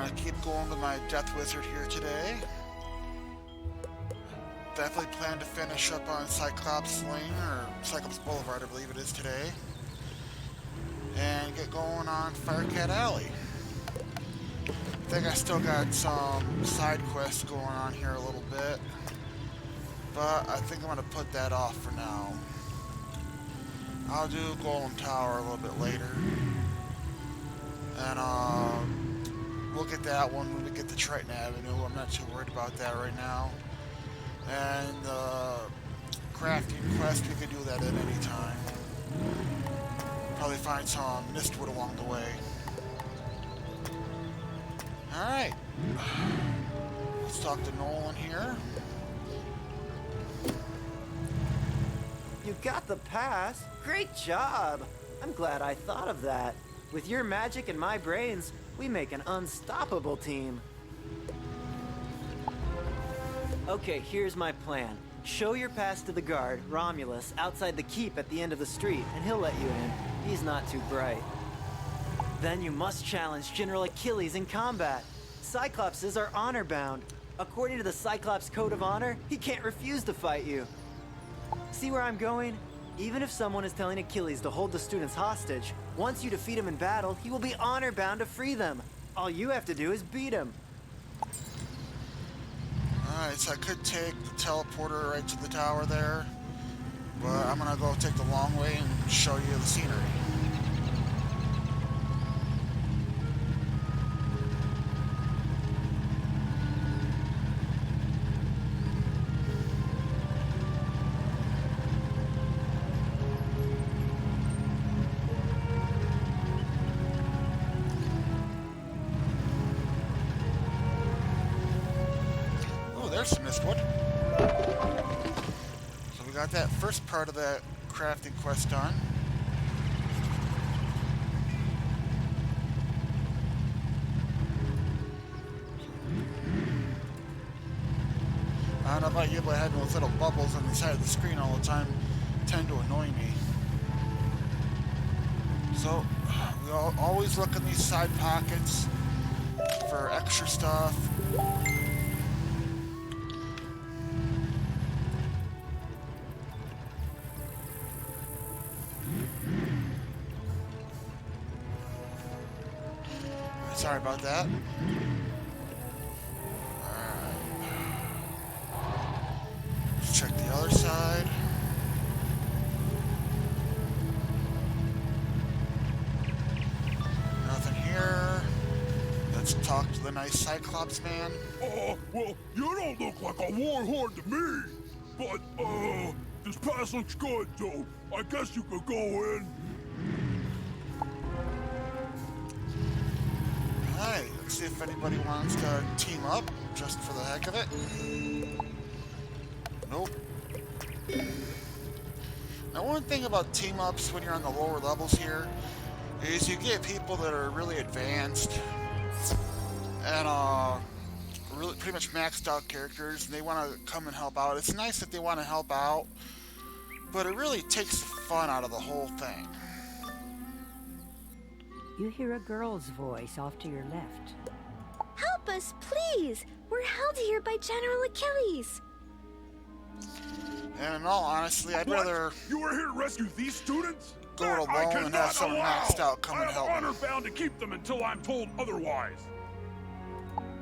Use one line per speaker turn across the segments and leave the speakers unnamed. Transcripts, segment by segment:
gonna keep going with my Death Wizard here today. Definitely plan to finish up on Cyclops Lane, or Cyclops Boulevard, I believe it is today. And get going on Firecat Alley. I think I still got some side quests going on here a little bit. But I think I'm gonna put that off for now. I'll do Golem Tower a little bit later. And we'll get that one when we get to Triton Avenue. I'm not too worried about that right now. And crafting quest, we can do that at any time. Probably find some Mistwood along the way. Alright. Let's talk to Nolan here.
You got the pass? Great job! I'm glad I thought of that. With your magic and my brains, we make an unstoppable team. Okay, here's my plan. Show your pass to the guard, Romulus, outside the keep at the end of the street, and he'll let you in. He's not too bright. Then you must challenge General Achilles in combat. Cyclopses are honor-bound. According to the Cyclops Code of Honor, he can't refuse to fight you. See where I'm going? Even if someone is telling Achilles to hold the students hostage, once you defeat him in battle, he will be honor-bound to free them. All you have to do is beat him.
Alright, so I could take the teleporter right to the tower there, but I'm gonna go take the long way and show you the scenery. There's some Mistwood. So we got that first part of that crafting quest done. I don't know about you, but having those little bubbles on the side of the screen all the time tend to annoy me. So we always look in these side pockets for extra stuff. Sorry about that. Alright. Let's check the other side. Nothing here. Let's talk to the nice Cyclops man.
Well, you don't look like a warlord to me. But, this pass looks good, so I guess you could go in.
Alright, let's see if anybody wants to team up, just for the heck of it. Nope. Now, one thing about team-ups when you're on the lower levels here is you get people that are really advanced and really pretty much maxed out characters, and they want to come and help out. It's nice that they want to help out, but it really takes the fun out of the whole thing.
You hear a girl's voice off to your left.
Help us, please! We're held here by General Achilles.
And in all honesty, I'd rather
You were here to rescue these students?
go it alone and have someone maxed out come and help
I am
me.
honor-bound to keep them until I'm told otherwise.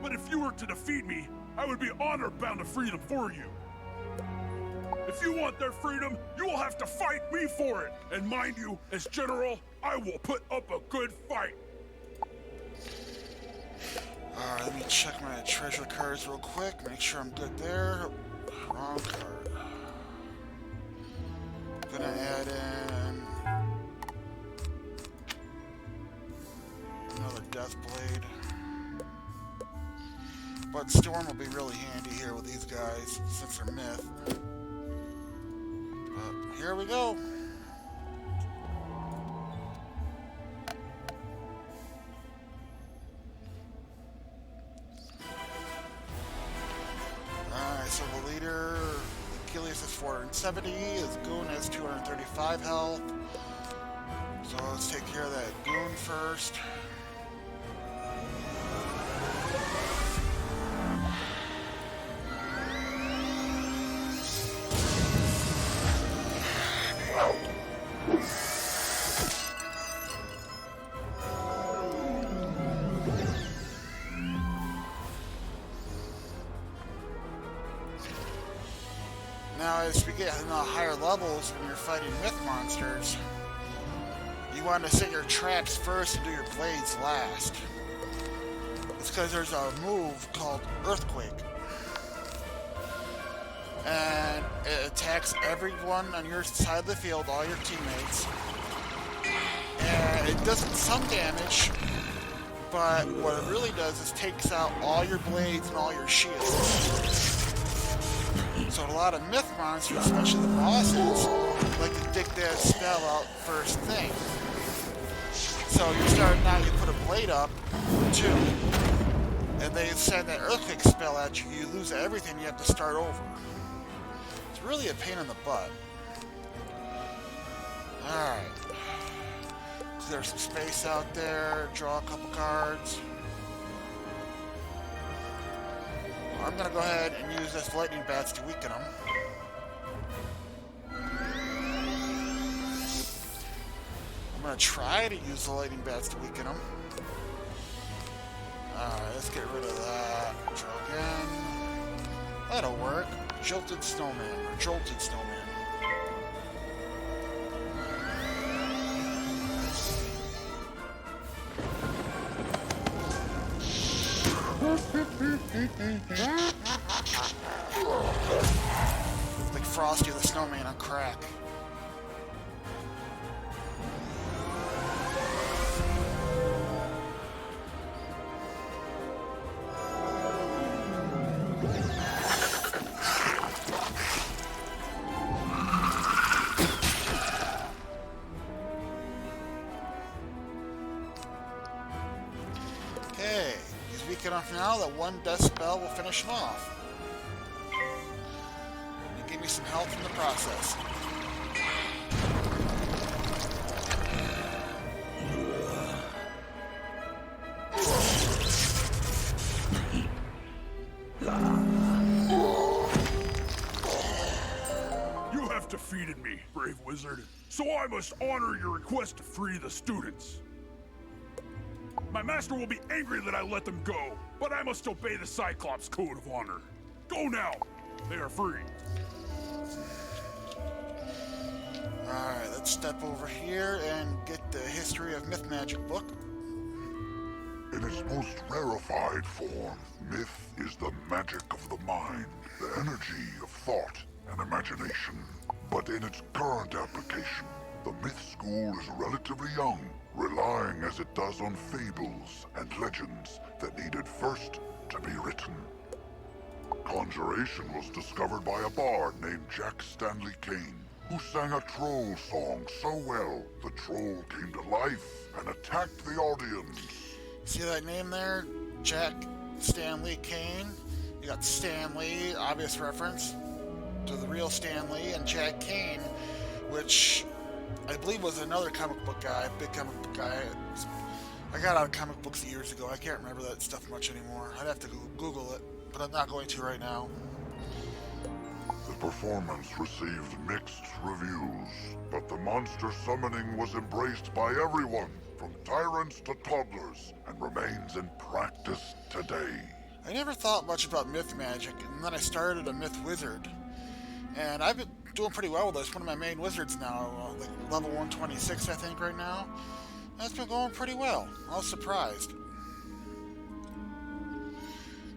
But if you were to defeat me, I would be honor-bound to free them for you. If you want their freedom, you will have to fight me for it. And mind you, as General, I will put up a good fight.
Alright, let me check my treasure cards real quick, make sure I'm good there. Wrong card. Gonna add in another Death Blade. But Storm will be really handy here with these guys, since they're myth. But here we go. Alright, so the leader, Achilles has 470, his Goon has 235 health. So let's take care of that Goon first. as we get in the higher levels when you're fighting myth monsters, you want to set your traps first and do your blades last. It's because there's a move called Earthquake. And it attacks everyone on your side of the field, all your teammates. And it does some damage, but what it really does is takes out all your blades and all your shields. So a lot of myth monsters, especially the bosses, like to dig that spell out first thing. So you're starting out, you put a blade up, too, and they send that Earthquake spell at you, you lose everything, you have to start over. It's really a pain in the butt. Alright. Clear some space out there, draw a couple cards. I'm gonna go ahead and use this lightning bats to weaken them. I'm gonna try to use the lightning bats to weaken them. Alright, let's get rid of that. Draw again. That'll work. Jolted Snowman, or Jolted Snowman. Like Frosty the Snowman on crack. Okay, he's weak enough now that one death spell will finish him off. And give me some health in the process.
You have defeated me, brave wizard, so I must honor your request to free the students. My master will be angry that I let them go, but I must obey the Cyclops Code of Honor. Go now. They are free.
Alright, let's step over here and get the History of Myth Magic book.
In its most rarefied form, myth is the magic of the mind, the energy of thought and imagination. But in its current application, the myth school is relatively young, relying as it does on fables and legends that needed first to be written. Conjuration was discovered by a bard named Jack Stanley Kane, who sang a troll song so well, the troll came to life and attacked the audience.
See that name there? Jack Stanley Kane? You got Stanley, obvious reference to the real Stanley, and Jack Kane, which I believe was another comic book guy, big comic book guy. I got out of comic books years ago. I can't remember that stuff much anymore. I'd have to Google it, but I'm not going to right now.
The performance received mixed reviews, but the monster summoning was embraced by everyone, from tyrants to toddlers, and remains in practice today.
I never thought much about myth magic, and then I started a myth wizard. And I've been doing pretty well with this. One of my main wizards now, like level 126 I think right now. That's been going pretty well. I was surprised.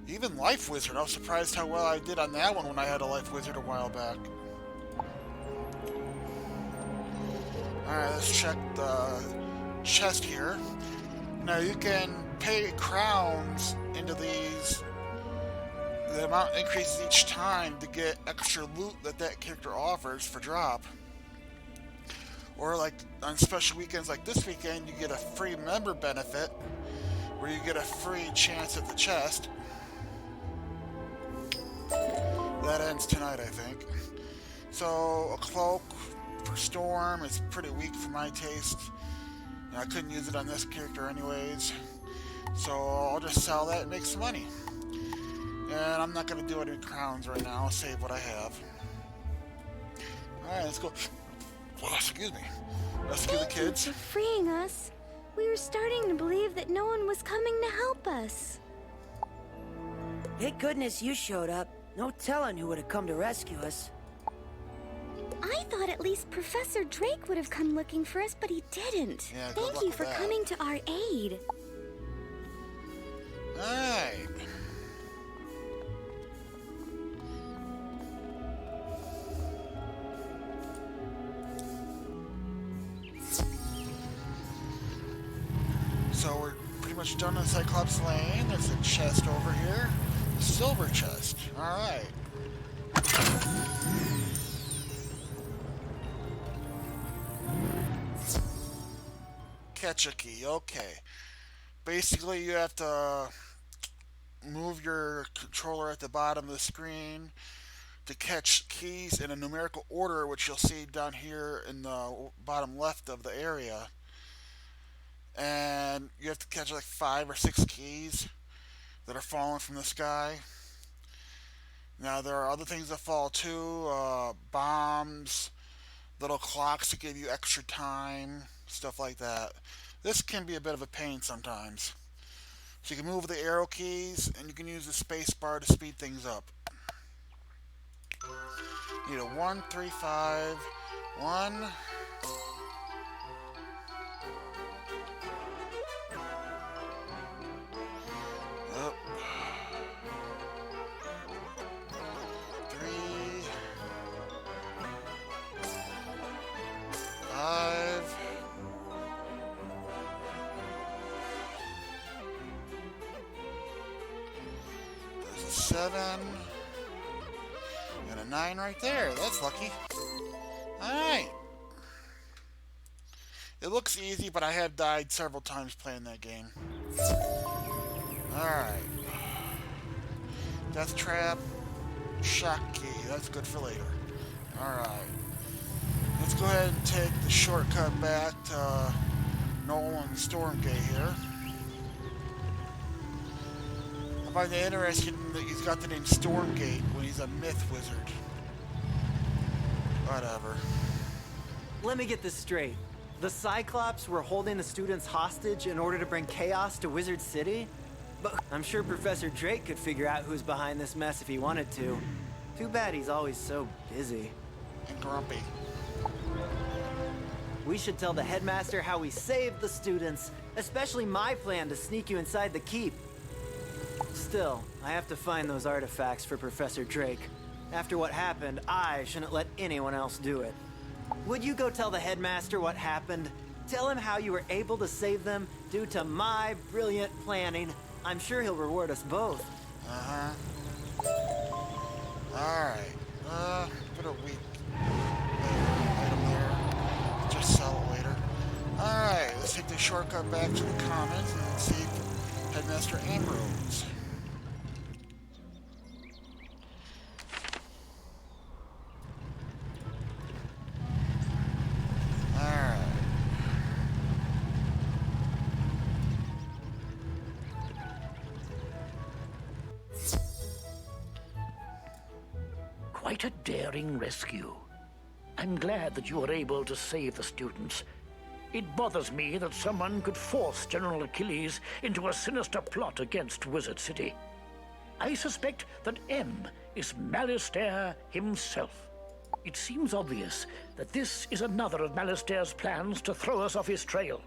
Even Life Wizard, I was surprised how well I did on that one when I had a Life Wizard a while back. Alright, let's check the chest here. Now you can pay crowns into these. The amount increases each time to get extra loot that character offers for drop. Or like on special weekends like this weekend, you get a free member benefit where you get a free chance at the chest. That ends tonight, I think. So a cloak for Storm is pretty weak for my taste. And I couldn't use it on this character anyways. So I'll just sell that and make some money. And I'm not going to do any crowns right now. I'll save what I have. Alright, let's go. Oh, excuse me. Rescue the kids.
Thank you for freeing us. We were starting to believe that no one was coming to help us.
Thank goodness you showed up. No telling who would have come to rescue us.
I thought at least Professor Drake would have come looking for us, but he didn't.
Yeah, good
Thank
luck
you
with
for
that.
coming to our aid.
Alright. So we're pretty much done in Cyclops Lane. There's a chest over here. A silver chest. Alright. Catch a key. Okay. Basically, you have to move your controller at the bottom of the screen to catch keys in a numerical order, which you'll see down here in the bottom left of the area. And you have to catch like 5 or 6 keys that are falling from the sky. Now there are other things that fall too, bombs, little clocks that give you extra time, stuff like that. This can be a bit of a pain sometimes. So you can move with the arrow keys, and you can use the space bar to speed things up. You need a 1, 3, 5, 1. Up. 3, 5. There's a 7. And a 9 right there. That's lucky. Alright. It looks easy, but I have died several times playing that game. Alright. Death Trap. Shock Key. That's good for later. Alright. Let's go ahead and take the shortcut back to Nolan Stormgate here. I find it interesting that he's got the name Stormgate when he's a myth wizard. Whatever.
Let me get this straight. The Cyclops were holding the students hostage in order to bring chaos to Wizard City? But I'm sure Professor Drake could figure out who's behind this mess if he wanted to. Too bad he's always so busy.
And grumpy.
We should tell the headmaster how we saved the students, especially my plan to sneak you inside the keep. Still, I have to find those artifacts for Professor Drake. After what happened, I shouldn't let anyone else do it. Would you go tell the headmaster what happened? Tell him how you were able to save them due to my brilliant planning. I'm sure he'll reward us both.
Uh-huh. Alright. Put a weak item there. Just sell it later. Alright, let's take the shortcut back to the commons and see Headmaster Ambrose. Alright.
Quite a daring rescue. I'm glad that you were able to save the students. It bothers me that someone could force General Achilles into a sinister plot against Wizard City. I suspect that M is Malastare himself. It seems obvious that this is another of Malastare's plans to throw us off his trail.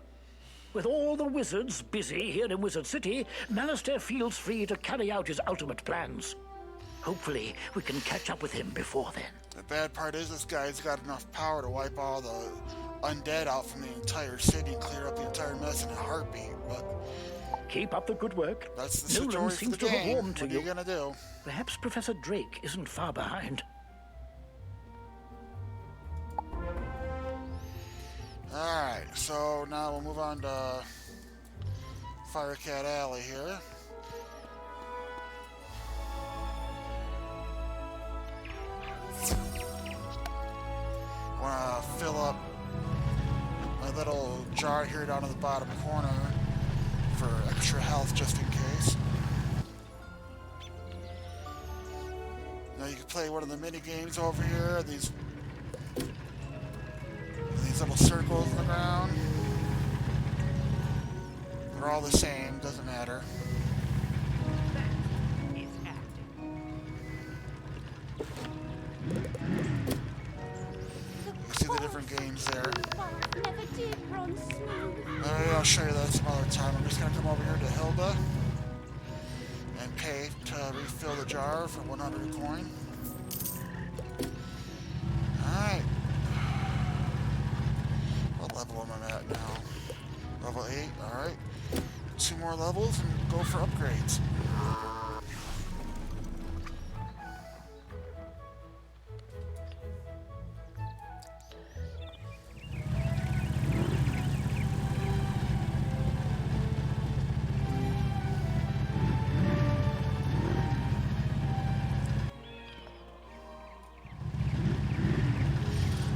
With all the wizards busy here in Wizard City, Malastare feels free to carry out his ultimate plans. Hopefully, we can catch up with him before then.
The bad part is this guy's got enough power to wipe all the undead out from the entire city and clear up the entire mess in a heartbeat, but
Keep up the good work.
that's the
Nolan
story for
seems
the
to have
game.
warmed to
What are you
you.
gonna do?
Perhaps Professor Drake isn't far behind.
Alright, so now we'll move on to Firecat Alley here. I want to fill up my little jar here down in the bottom corner for extra health just in case. Now you can play one of the mini games over here. These little circles in the ground. They're all the same, doesn't matter. I'll show you that some other time. I'm just gonna come over here to Hilda and pay to refill the jar for 100 coin. Alright. What level am I at now? Level 8, alright. 2 more levels and go for upgrades.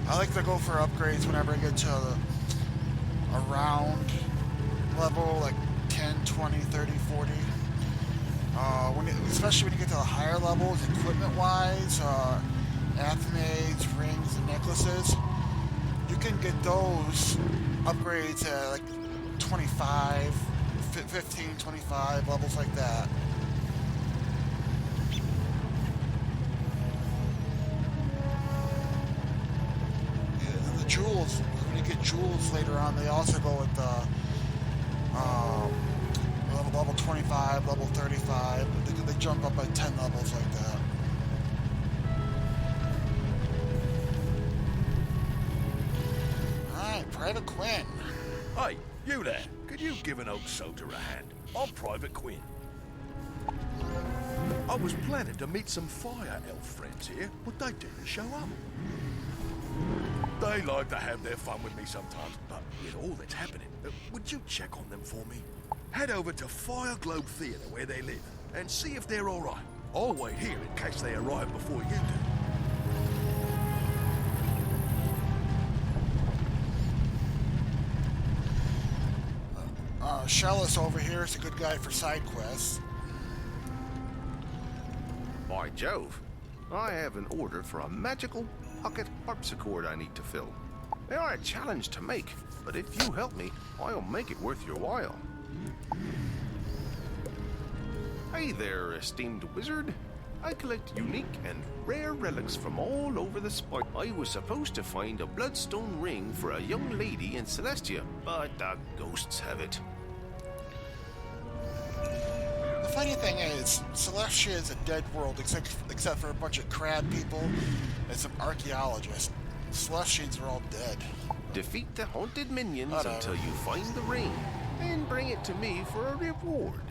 I like to go for upgrades whenever I get to a round level, like 10, 20, 30, 40. Especially when you get to the higher levels, equipment-wise, athmades, rings, and necklaces, you can get those upgrades at like 25, 15, 25, levels like that. Jewels, when you get jewels later on, they also go with level 25, level 35. They jump up by 10 levels like that. Alright, Private Quinn.
Hey, you there. Could you give an old soldier a hand? I'm Private Quinn. I was planning to meet some fire elf friends here, but they didn't show up. They like to have their fun with me sometimes, but with all that's happening, would you check on them for me? Head over to Fire Globe Theatre where they live, and see if they're all right. I'll wait here in case they arrive before you do.
Shellis over here is a good guy for side quests.
By Jove, I have an order for a magical pocket harpsichord I need to fill. They are a challenge to make, but if you help me, I'll make it worth your while. Hey there, esteemed wizard. I collect unique and rare relics from all over the spot. I was supposed to find a bloodstone ring for a young lady in Celestia, but the ghosts have it.
The funny thing is, Celestia is a dead world except for a bunch of crab people and some archaeologists. Celestians are all dead.
Defeat the haunted minions
Whatever.
until you find the ring, and bring it to me for a reward.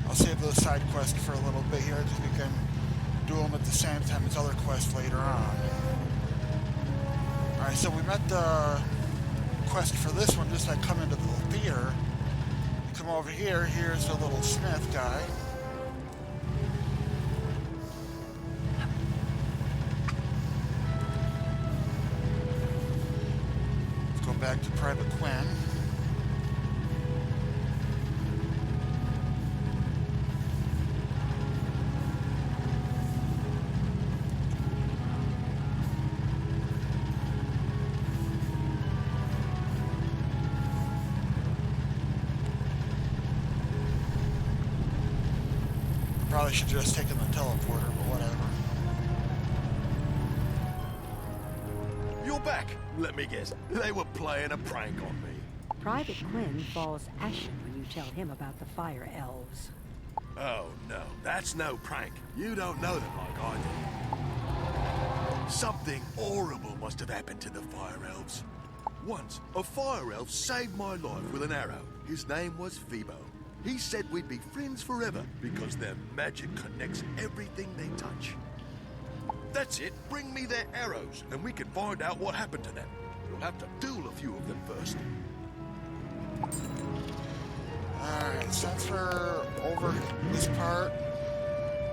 I'll save those side quests for a little bit here because we can do them at the same time as other quests later on. Alright, so we met the quest for this one just like coming into the theater. You come over here, here's the little smith guy. Let's go back to Private Quinn. Probably should have just taken the teleporter, but whatever.
You're back. Let me guess. They were playing a prank on me.
Private Quinn falls ashen when you tell him about the fire elves.
Oh, no. That's no prank. You don't know them like I do. Something horrible must have happened to the fire elves. Once, a fire elf saved my life with an arrow. His name was Phoebo. He said we'd be friends forever because their magic connects everything they touch. That's it. Bring me their arrows and we can find out what happened to them. You'll have to duel a few of them first.
Alright, since we're over this part,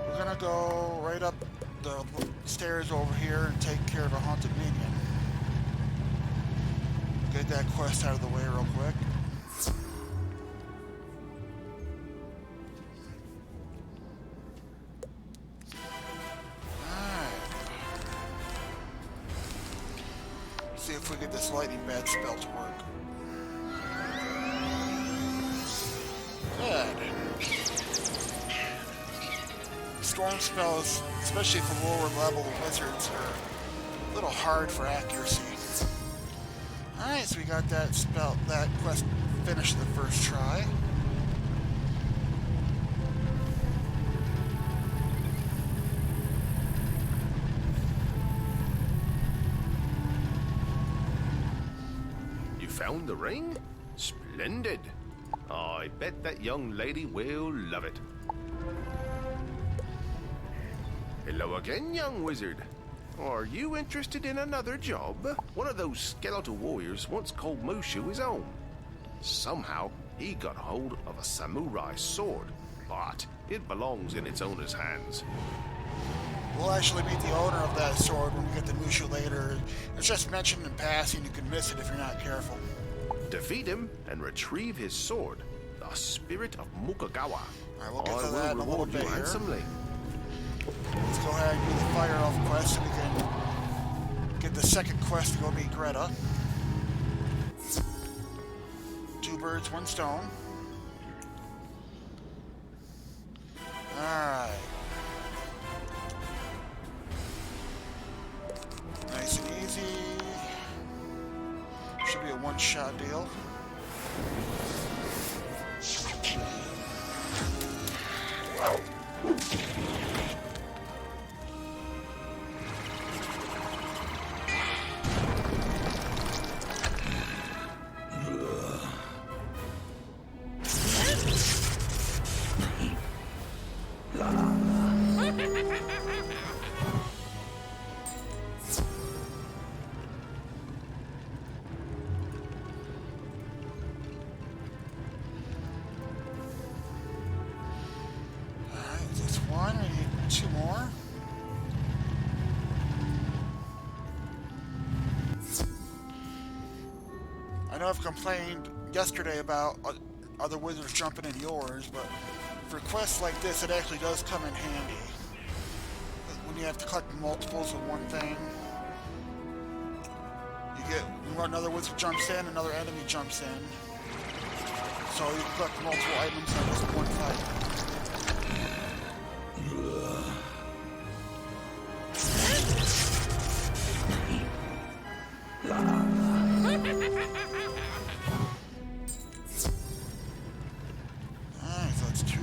we're gonna go right up the stairs over here and take care of a haunted minion. Get that quest out of the way real quick. See, see if we get this lightning bat spell to work. Good. Storm spells, especially for lower level wizards, are a little hard for accuracy. Alright, so we got that quest finished the first try.
You found the ring? Splendid. I bet that young lady will love it. Hello again, young wizard. Are you interested in another job? One of those skeletal warriors once called Mushu his own. Somehow, he got hold of a samurai sword, but it belongs in its owner's hands.
We'll actually meet the owner of that sword when we get to Mushu later. It's just mentioned in passing, you can miss it if you're not careful.
Defeat him and retrieve his sword, the spirit of Mukagawa.
Alright, we'll get to
I
that in
will
a little
reward
bit
you
here.
handsomely.
Let's go ahead and do the fire elf quest so we can get the second quest to go meet Greta. 2 birds, 1 stone. Alright. Nice and easy. Should be a one-shot deal. One, we need 2 more. I know I've complained yesterday about other wizards jumping in yours, but for quests like this, it actually does come in handy. When you have to collect multiples of one thing, another wizard jumps in, another enemy jumps in. So you can collect multiple items in just one fight. Alright, so that's 2.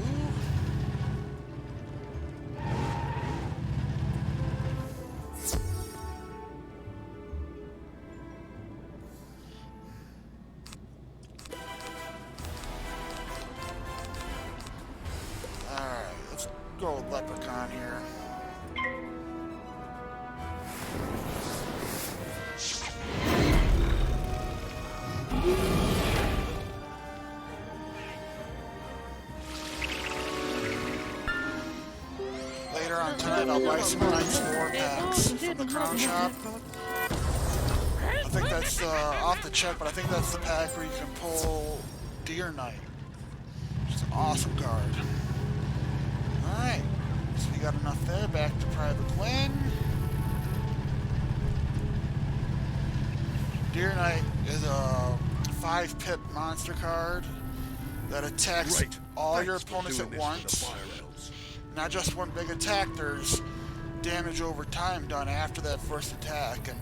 Alright, let's go with Leprechaun here. Later on tonight, I'll buy some Knight's Lore packs from the Crown Shop. I think that's, I'll have to check, but I think that's the pack where you can pull Deer Knight. Which is an awesome card. Alright, so we got enough there. Back to Private Gwen. Deer Knight is a 5-pip monster card that attacks all your opponents at once. Not just one big attack, there's damage over time done after that first attack, and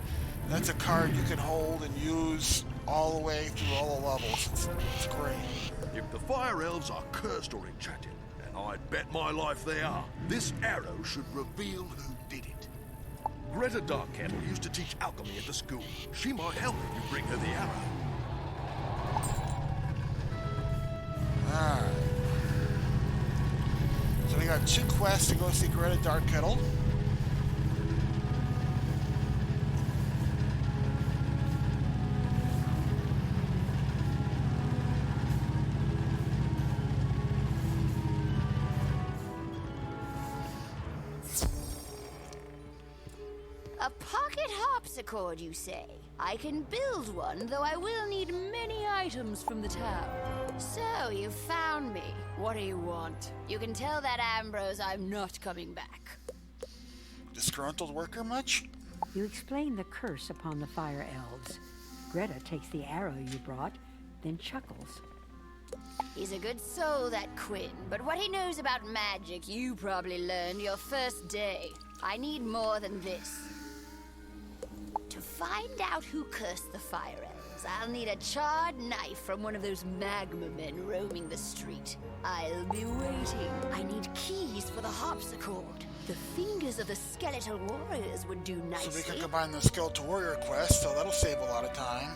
that's a card you can hold and use all the way through all the levels. It's great.
If the Fire Elves are cursed or enchanted, and I'd bet my life they are, this arrow should reveal who did it. Greta Darkkettle used to teach alchemy at the school. She might help if you bring her the arrow.
Alright. So we got 2 quests to go see Greta Darkkettle.
A pocket harpsichord, you say? I can build one, though I will need many items from the town. So, you found me. What do you want? You can tell that Ambrose I'm not coming back.
Disgruntled worker much?
You explain the curse upon the fire elves. Greta takes the arrow you brought, then chuckles.
He's a good soul, that Quinn, but what he knows about magic you probably learned your first day. I need more than this. To find out who cursed the fire elves, I'll need a charred knife from one of those magma men roaming the street. I'll be waiting. I need keys for the harpsichord. The fingers of the skeletal warriors would do nicely.
So we can combine the skeletal warrior quest, so that'll save a lot of time.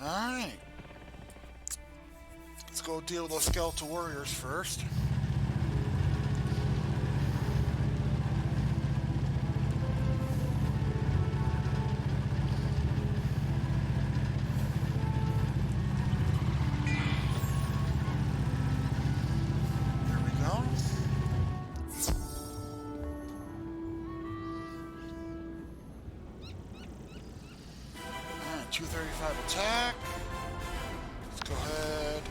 Alright. Let's go deal with those skeletal warriors first. There we go. Alright, 235 attack. Let's go ahead,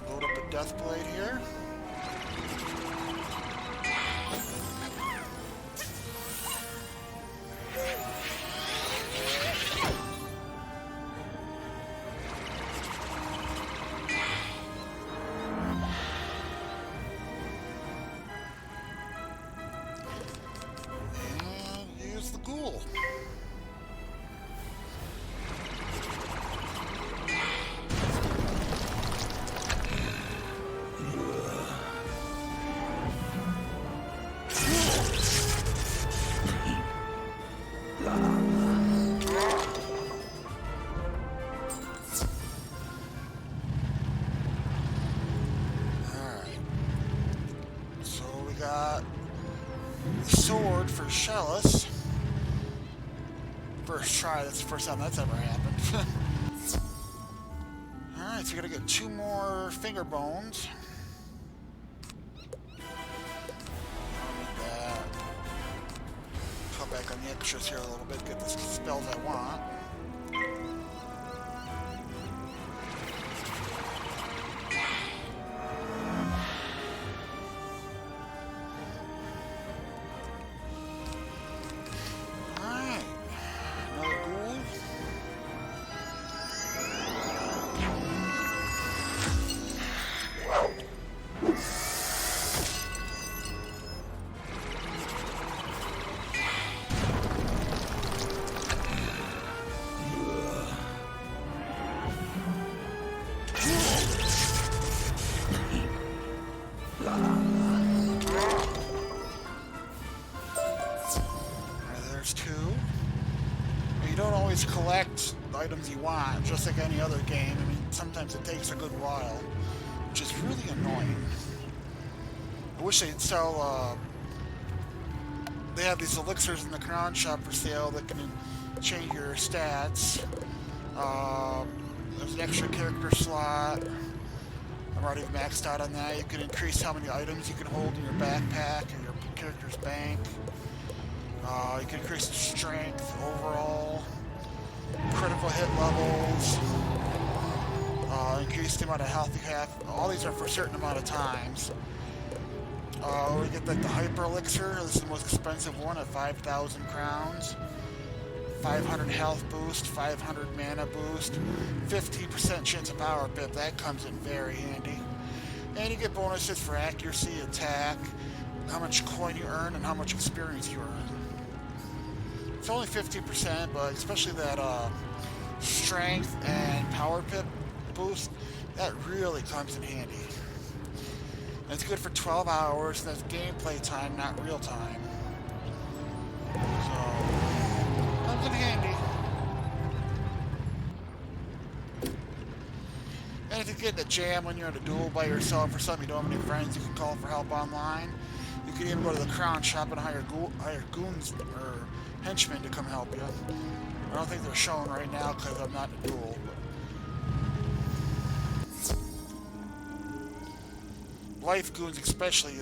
load up a death blade here. And use the ghoul. Sword for Shellis. First try, that's the first time that's ever happened. Alright, so we gotta get 2 more finger bones. Come back on the extras here a little bit, get the spells I want. There's 2. You don't always collect the items you want, just like any other game. I mean, sometimes it takes a good while, which is really annoying. I wish they'd sell, they have these elixirs in the Crown Shop for sale that can change your stats. There's an extra character slot. I'm already maxed out on that. You can increase how many items you can hold in your backpack or your character's bank. You can increase the strength overall, critical hit levels, increase the amount of health you have. All these are for a certain amount of times. We get like the Hyper Elixir. This is the most expensive one at 5,000 crowns. 500 health boost, 500 mana boost, 15% chance of power pip. That comes in very handy. And you get bonuses for accuracy, attack, how much coin you earn, and how much experience you earn. It's only 50%, but especially that strength and power pip boost, that really comes in handy. And it's good for 12 hours, and that's gameplay time, not real time. So, comes in handy. And if you get in a jam when you're in a duel by yourself or something, you don't have any friends, you can call for help online. You can even go to the Crown Shop and hire goons or henchmen to come help you. I don't think they're showing right now because I'm not in a duel. But life goons, especially,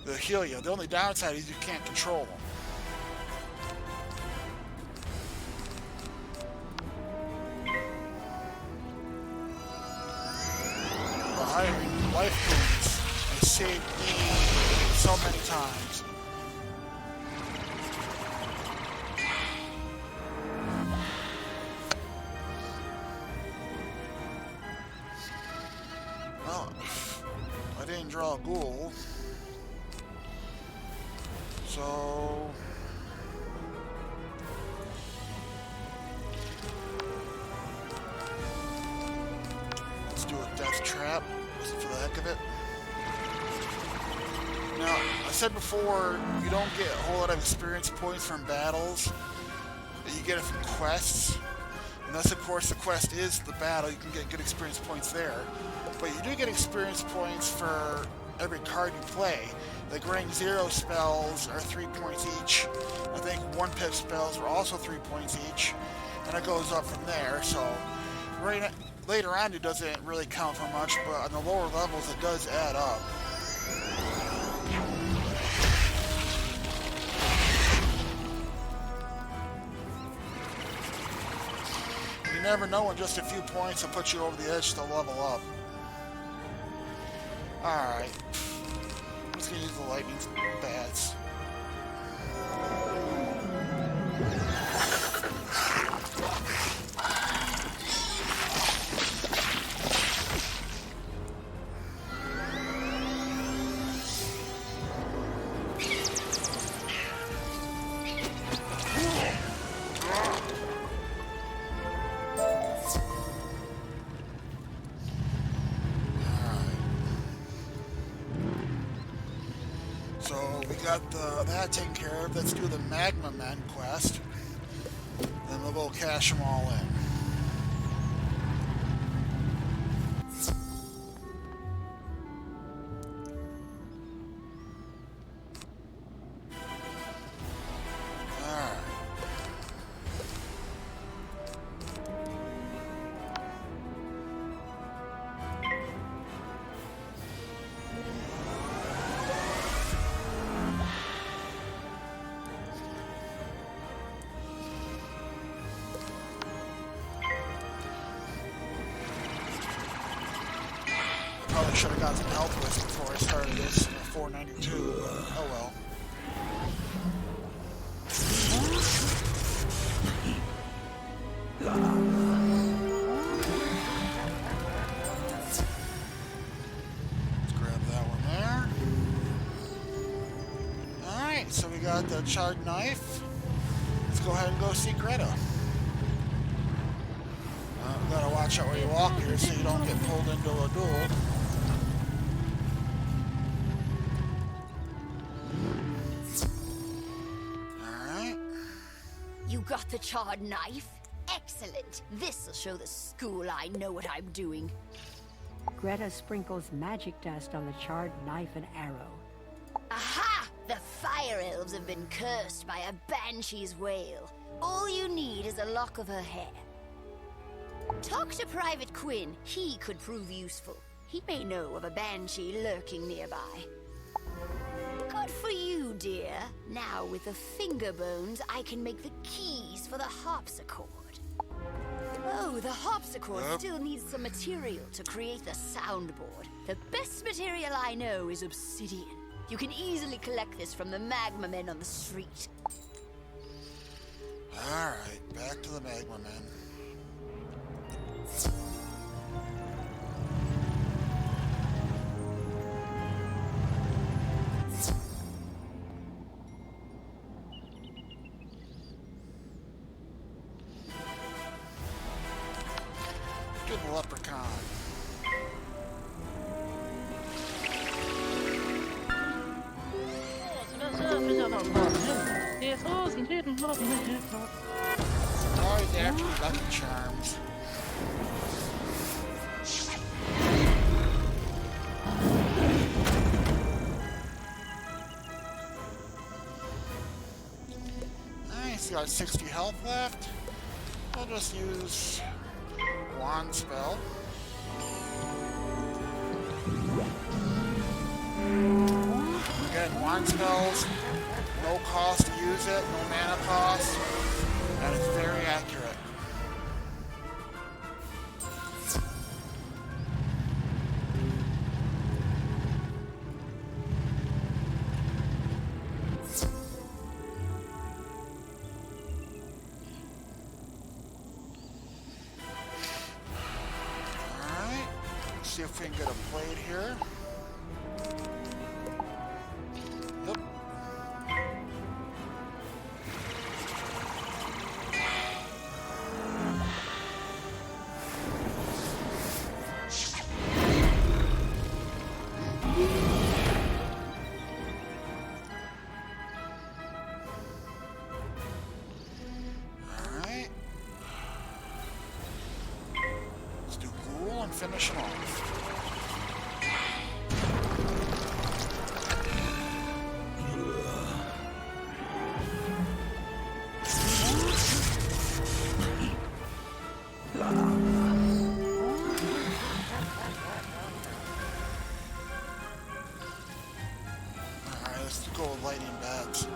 they'll heal you. The only downside is you can't control them. But hiring life goons has saved me so many times. I didn't draw a ghoul. So... let's do a death trap, just for the heck of it. Now, I said before, you don't get a whole lot of experience points from battles. You get it from quests. Unless, of course, the quest is the battle, you can get good experience points there. But you do get experience points for every card you play. Like rank 0 spells are 3 points each. I think 1-pip spells are also 3 points each. And it goes up from there, so... later on it doesn't really count for much, but on the lower levels it does add up. You never know when just a few points will put you over the edge to level up. Alright. I'm just gonna use the lightning bats. So we got that taken care of. Let's do the Magma Men quest. Then we'll go cash them all in. Alright. Probably should have got some health with before I started this. 492. Oh well. Let's grab that one there. Alright, so we got the charred knife. Let's go ahead and go see Greta. Gotta watch out where you walk here so you don't get pulled into a duel. Alright.
You got the charred knife? Excellent. This'll show the school I know what I'm doing.
Greta sprinkles magic dust on the charred knife and arrow.
Aha! The fire elves have been cursed by a banshee's wail. All you need is a lock of her hair. Talk to Private Quinn. He could prove useful. He may know of a banshee lurking nearby. Good for you, dear. Now, with the finger bones, I can make the keys for the harpsichord. Oh, the harpsichord still needs some material to create the soundboard. The best material I know is obsidian. You can easily collect this from the magma men on the street.
Alright, back to the Magma Men. Good leprechaun. Always after Lucky Charms. Alright, so got 60 health left. I'll just use Wand spell. Again, wand spells, no cost to use it, no mana cost, and it's very accurate. see if we can get a blade here. Yep. Alright. Let's do Ghoul and finish him off. Alright, let's go with lightning bats.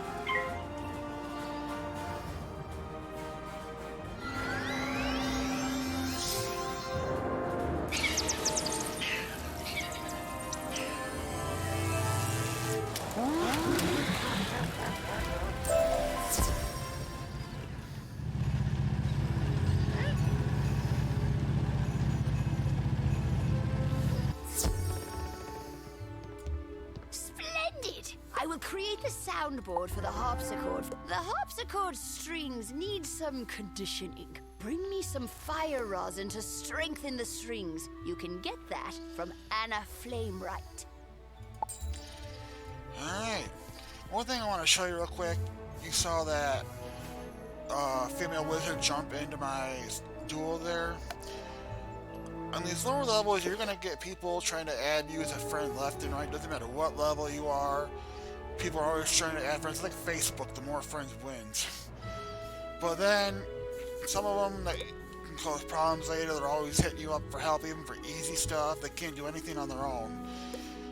Splendid! I will create the soundboard for the harpsichord. The harpsichord strings need some conditioning. Bring me some fire rosin to strengthen the strings. You can get that from Anna Flamewright.
Alright. One thing I want to show you real quick. You saw that female wizard jump into my duel there. On these lower levels, you're going to get people trying to add you as a friend left and right. Doesn't matter what level you are. People are always trying to add friends. It's like Facebook, the more friends wins. But then, some of them that can cause problems later, they're always hitting you up for help, even for easy stuff. They can't do anything on their own.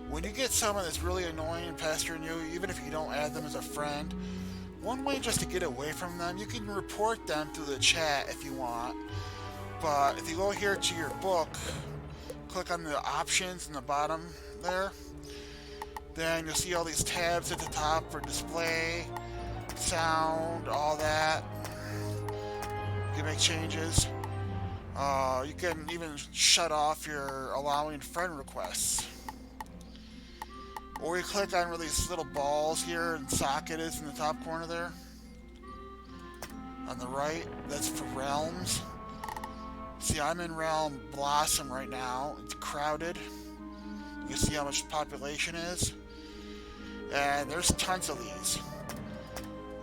When you get someone that's really annoying and pestering you, even if you don't add them as a friend, one way just to get away from them, you can report them through the chat if you want. But if you go here to your book, click on the options in the bottom there, then you'll see all these tabs at the top for display, sound, all that. You can make changes. You can even shut off your allowing friend requests. Or you click on where these little balls here and socket is in the top corner there. On the right, that's for realms. See, I'm in realm Blossom right now. It's crowded. You can see how much population is. And there's tons of these.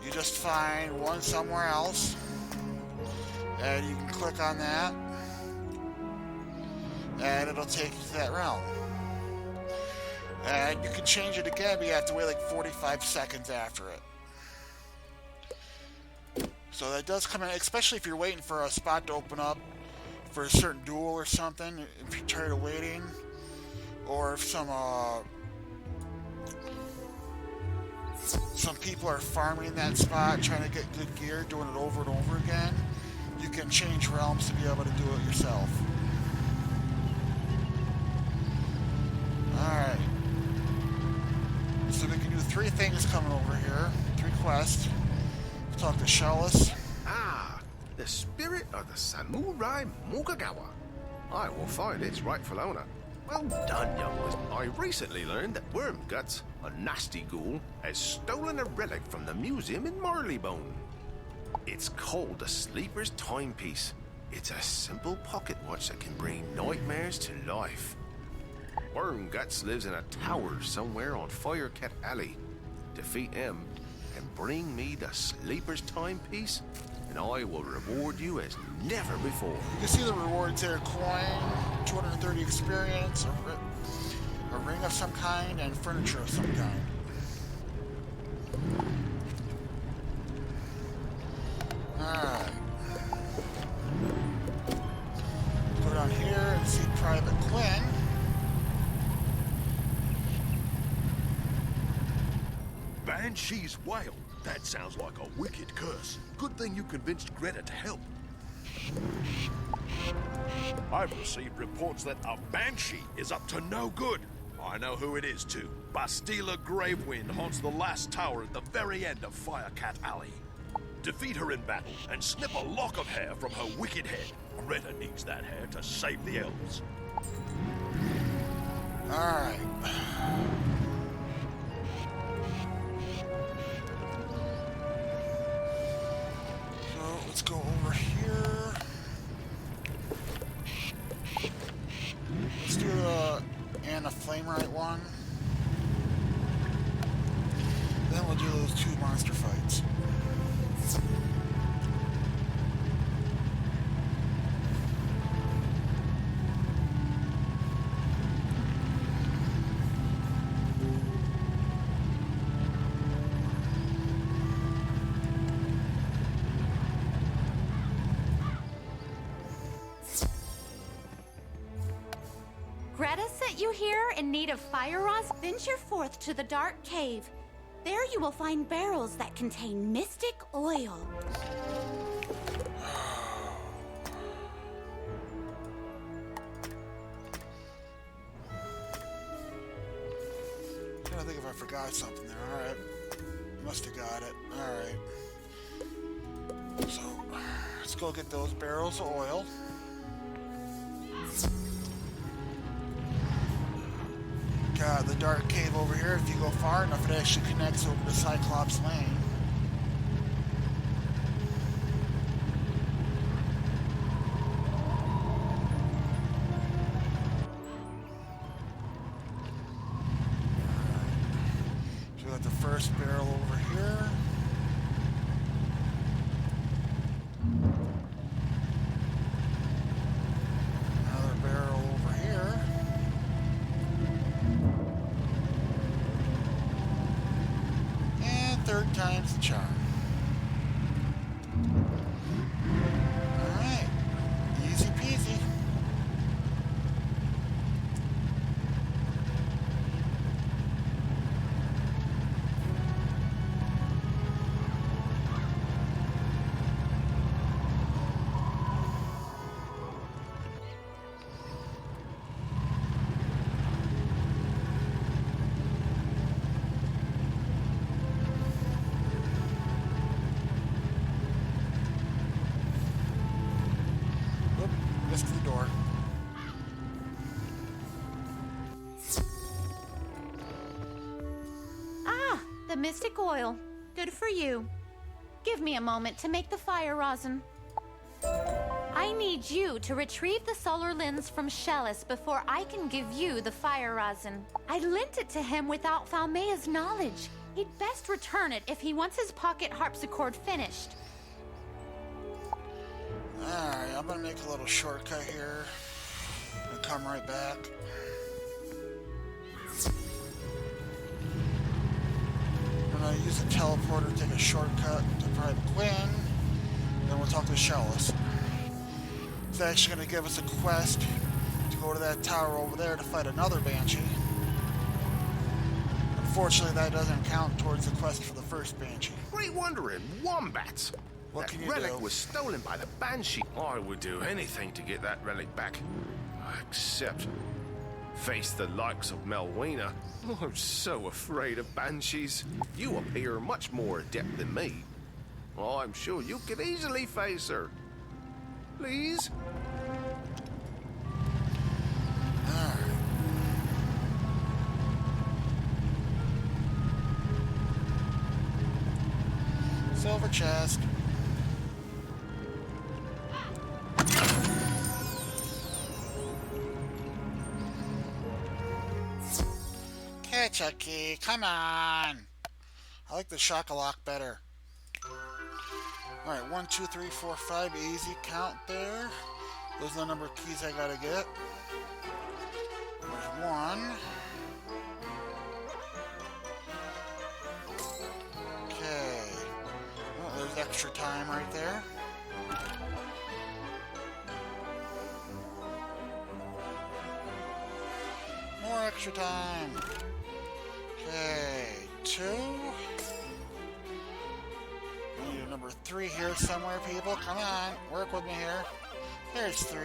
You just find one somewhere else. And you can click on that. And it'll take you to that realm. And you can change it again, but you have to wait like 45 seconds after it. So that does come in, especially if you're waiting for a spot to open up for a certain duel or something, if you're tired of waiting, or if some people are farming that spot, trying to get good gear, doing it over and over again, you can change realms to be able to do it yourself. Alright. So we can do 3 things coming over here. 3 quests. Talk to Shellis.
Ah, the spirit of the samurai Mugagawa. I will find its rightful owner. Well done, young wizard. I recently learned that Wormguts, a nasty ghoul, has stolen a relic from the museum in Marleybone. It's called the Sleeper's Timepiece. It's a simple pocket watch that can bring nightmares to life. Wormguts lives in a tower somewhere on Firecat Alley. Defeat him and bring me the Sleeper's Timepiece, and I will reward you as never before.
You can see the rewards there: coin, 230 experience, a ring of some kind, and furniture of some kind. Alright. Go down here and see Private Quinn.
Banshee's Wail. That sounds like a wicked curse. Good thing you convinced Greta to help. I've received reports that a Banshee is up to no good. I know who it is, too. Bastila Gravewind haunts the last tower at the very end of Firecat Alley. Defeat her in battle and snip a lock of hair from her wicked head. Greta needs that hair to save the elves.
Alright. So let's go over here. Let's do the and a Flamerite one. Then we'll do those two monster fights.
Greta sent you here in need of fire rods. Venture forth to the dark cave. There you will find barrels that contain mystic oil.
I'm trying to think if I forgot something there. Alright. Must have got it. Alright. So, let's go get those barrels of oil. Got the dark cave over here. If you go far enough, it actually connects over to Cyclops Lane. So we got the first barrel over here. Another barrel over here. And third time's the charm. Alright. Easy peasy. Oop, missed the door.
Ah, the mystic oil. Good for you. Give me a moment to make the fire rosin. I need you to retrieve the solar lens from Shellis before I can give you the fire rosin. I lent it to him without Falmea's knowledge. He'd best return it if he wants his pocket harpsichord finished.
Alright, I'm gonna make a little shortcut here and come right back. I'm gonna use a teleporter to take a shortcut to Private Quinn, then we'll talk to Shellis. It's actually gonna give us a quest to go to that tower over there to fight another Banshee. Unfortunately, that doesn't count towards the quest for the first Banshee.
Great wondering, wombats!
What
that
can you
relic
do?
was stolen by the Banshee. I would do anything to get that relic back. Except face the likes of Melwina. I'm so afraid of Banshees. You appear much more adept than me. Oh, I'm sure you could easily face her. Please?
Alright. Silver chest. Okay, Chucky, come on. I like the Shock-a-Lock better. Alright, 1, 2, 3, 4, 5. Easy count there. Those are the number of keys I gotta get. There's 1. Okay. Oh, there's extra time right there. More extra time. Okay, 2. We need a number 3 here somewhere, people. Come on, work with me here. There's 3.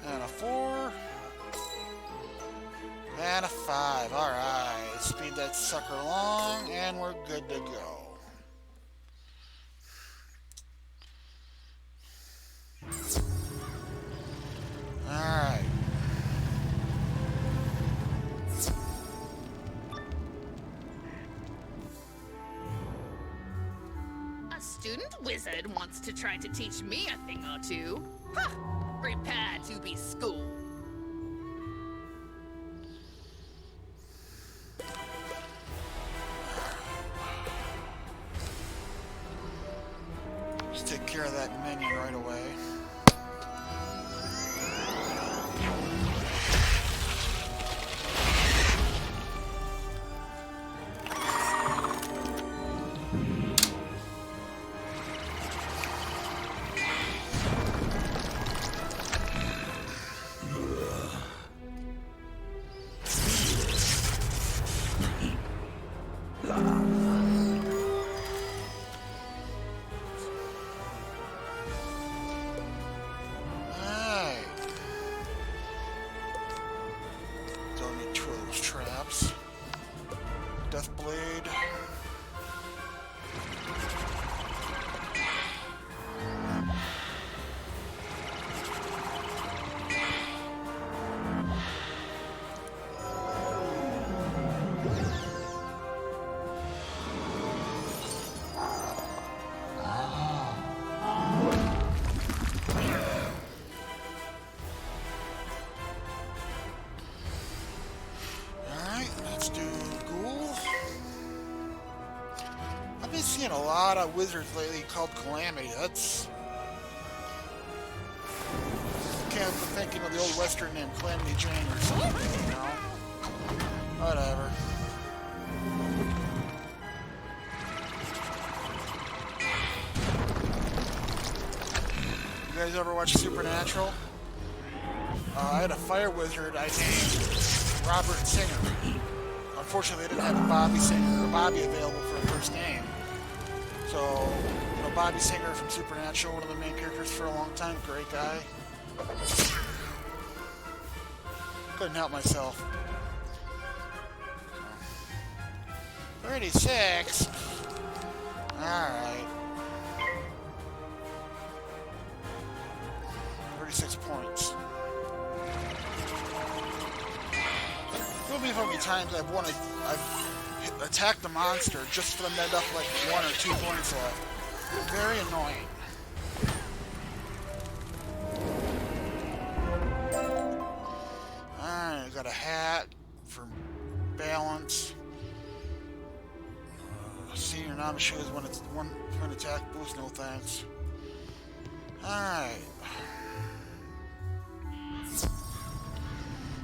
And a 4. And a 5. Alright, speed that sucker along, and we're good to go. Alright.
wizard wants to try to teach me a thing or two. Ha! Prepare to be schooled.
Just take care of that minion right away. Seeing a lot of wizards lately called Calamity. That's... Can't be thinking of the old western name Calamity Jane or something, you know? Whatever. You guys ever watch Supernatural? I had a fire wizard I named Robert Singer. Unfortunately, they didn't have a Bobby available for a first name. So, you know, Bobby Singer from Supernatural, one of the main characters for a long time, great guy. Couldn't help myself. 36? Alright. 36 points. There'll be how many times I've attacked the monster just for them to end up like 1 or 2 points left. Very annoying. Alright, got a hat for balance. Senior Namishu is when it's one attack boost, no thanks. Alright.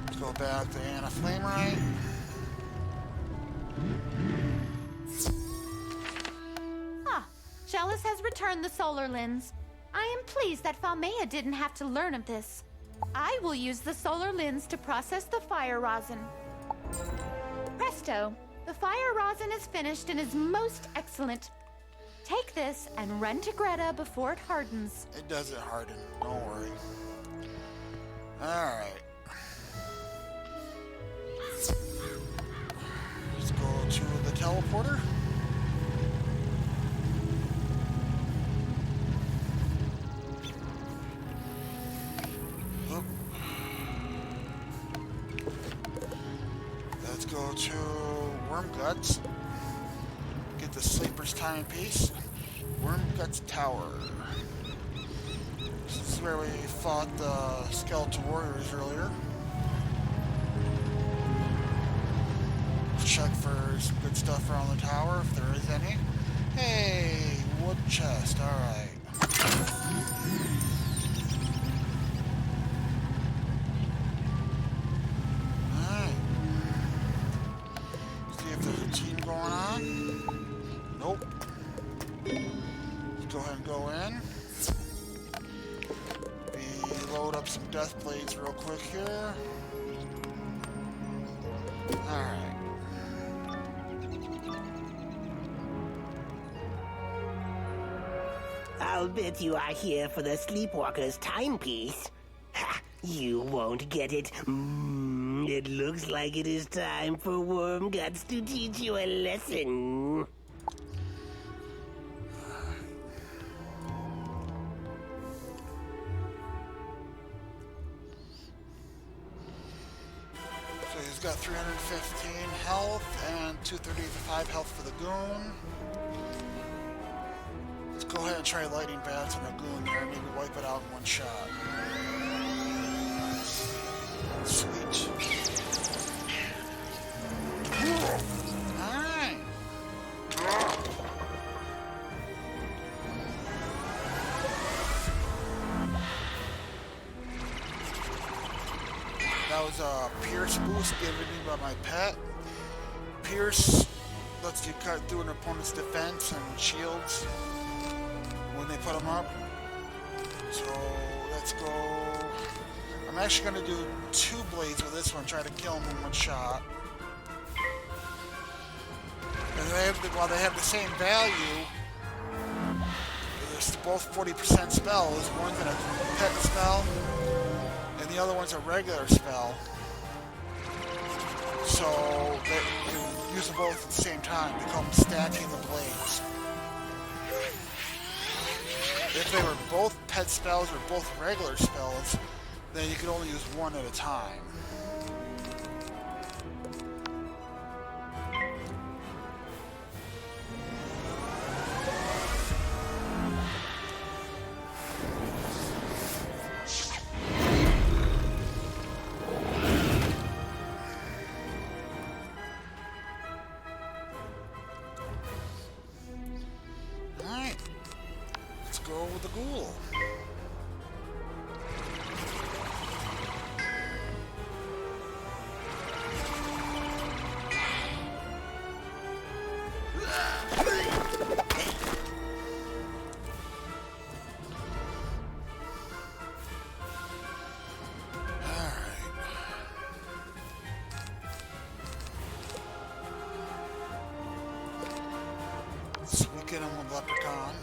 Let's go back to Anna Flamerite.
Chalice has returned the solar lens. I am pleased that Falmea didn't have to learn of this. I will use the solar lens to process the fire rosin. Presto! The fire rosin is finished and is most excellent. Take this and run to Greta before it hardens.
It doesn't harden, don't worry. Alright. Let's go to the teleporter. Let's go to Wormguts. Get the Sleeper's Timepiece. Wormguts Tower. This is where we fought the Skeletal Warriors earlier. Check for some good stuff around the tower, if there is any. Hey, wood chest, alright. Alright. See if there's a team going on. Nope. Let's go ahead and go in. Load up some Death Blades real quick here. Alright.
I'll bet you are here for the Sleepwalker's timepiece. Ha, you won't get it. It looks like it is time for Wormguts to teach you a lesson.
So he's got 315 health and 235 health for the goon. Let's go go ahead and try lighting bats on a goon there, maybe wipe it out in one shot. Sweet. Alright. That was a Pierce boost given me by my pet. Pierce lets you cut through an opponent's defense and shields when they put them up. So let's go. I'm actually going to do 2 blades with this one, try to kill him in one shot. And while they have the same value, there's both 40% spells. One's a pet spell, and the other one's a regular spell. So that you can use them both at the same time. They call them stacking the blades. If they were both pet spells or both regular spells, then you could only use one at a time. Alright, let's go with the ghoul. Get him with Leprechaun.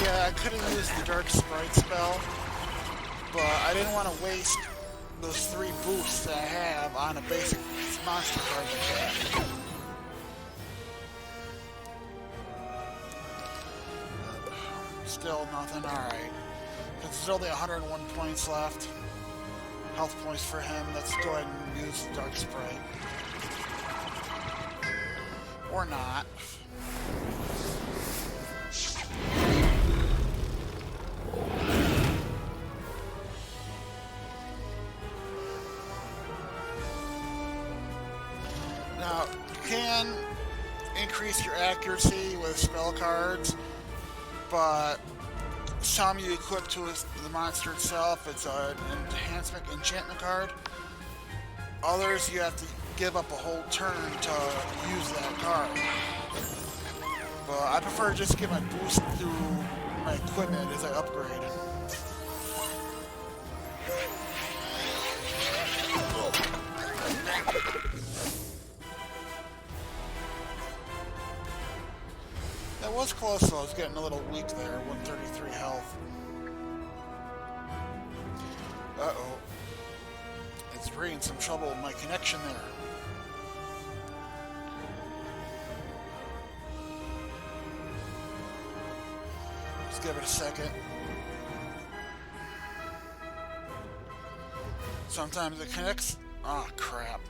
Yeah, I could have used the Dark Sprite spell, but I didn't want to waste those 3 boosts that I have on a basic monster card like that. Still nothing, alright. There's only 101 points left. Health points for him. Let's go ahead and use the Dark Sprite. Or not. Now, you can increase your accuracy with spell cards, but some you equip to the monster itself. It's an enchantment card. Others you have to give up a whole turn to use that card. But I prefer to just get my boost through my equipment as I upgrade. That was close though, I was getting a little weak there, 133 health. Uh-oh. It's bringing some trouble with my connection there. Let's give it a second. Sometimes it connects. Ah, crap.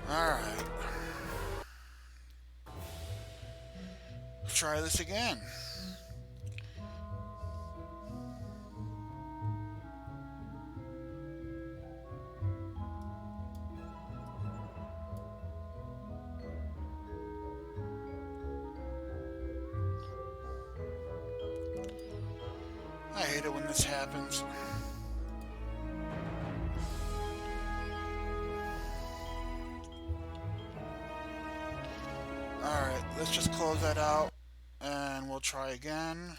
Alright. Try this again. I hate it when this happens. Alright, let's just close that out. And we'll try again.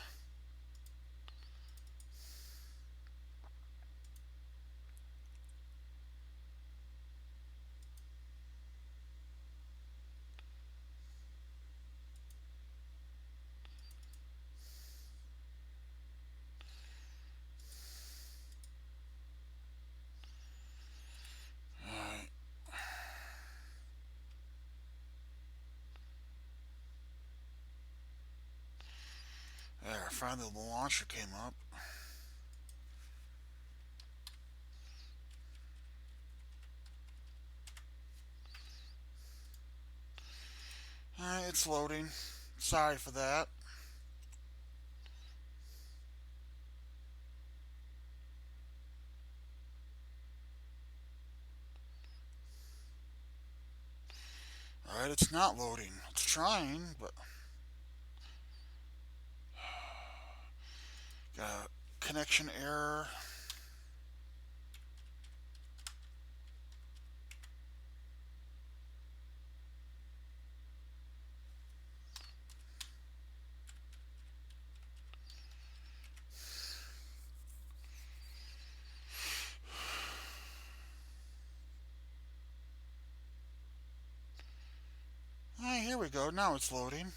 There, finally the launcher came up. it's loading. Sorry for that. Alright, it's not loading. It's trying, but... Got a connection error. Hey, here we go. Now it's loading.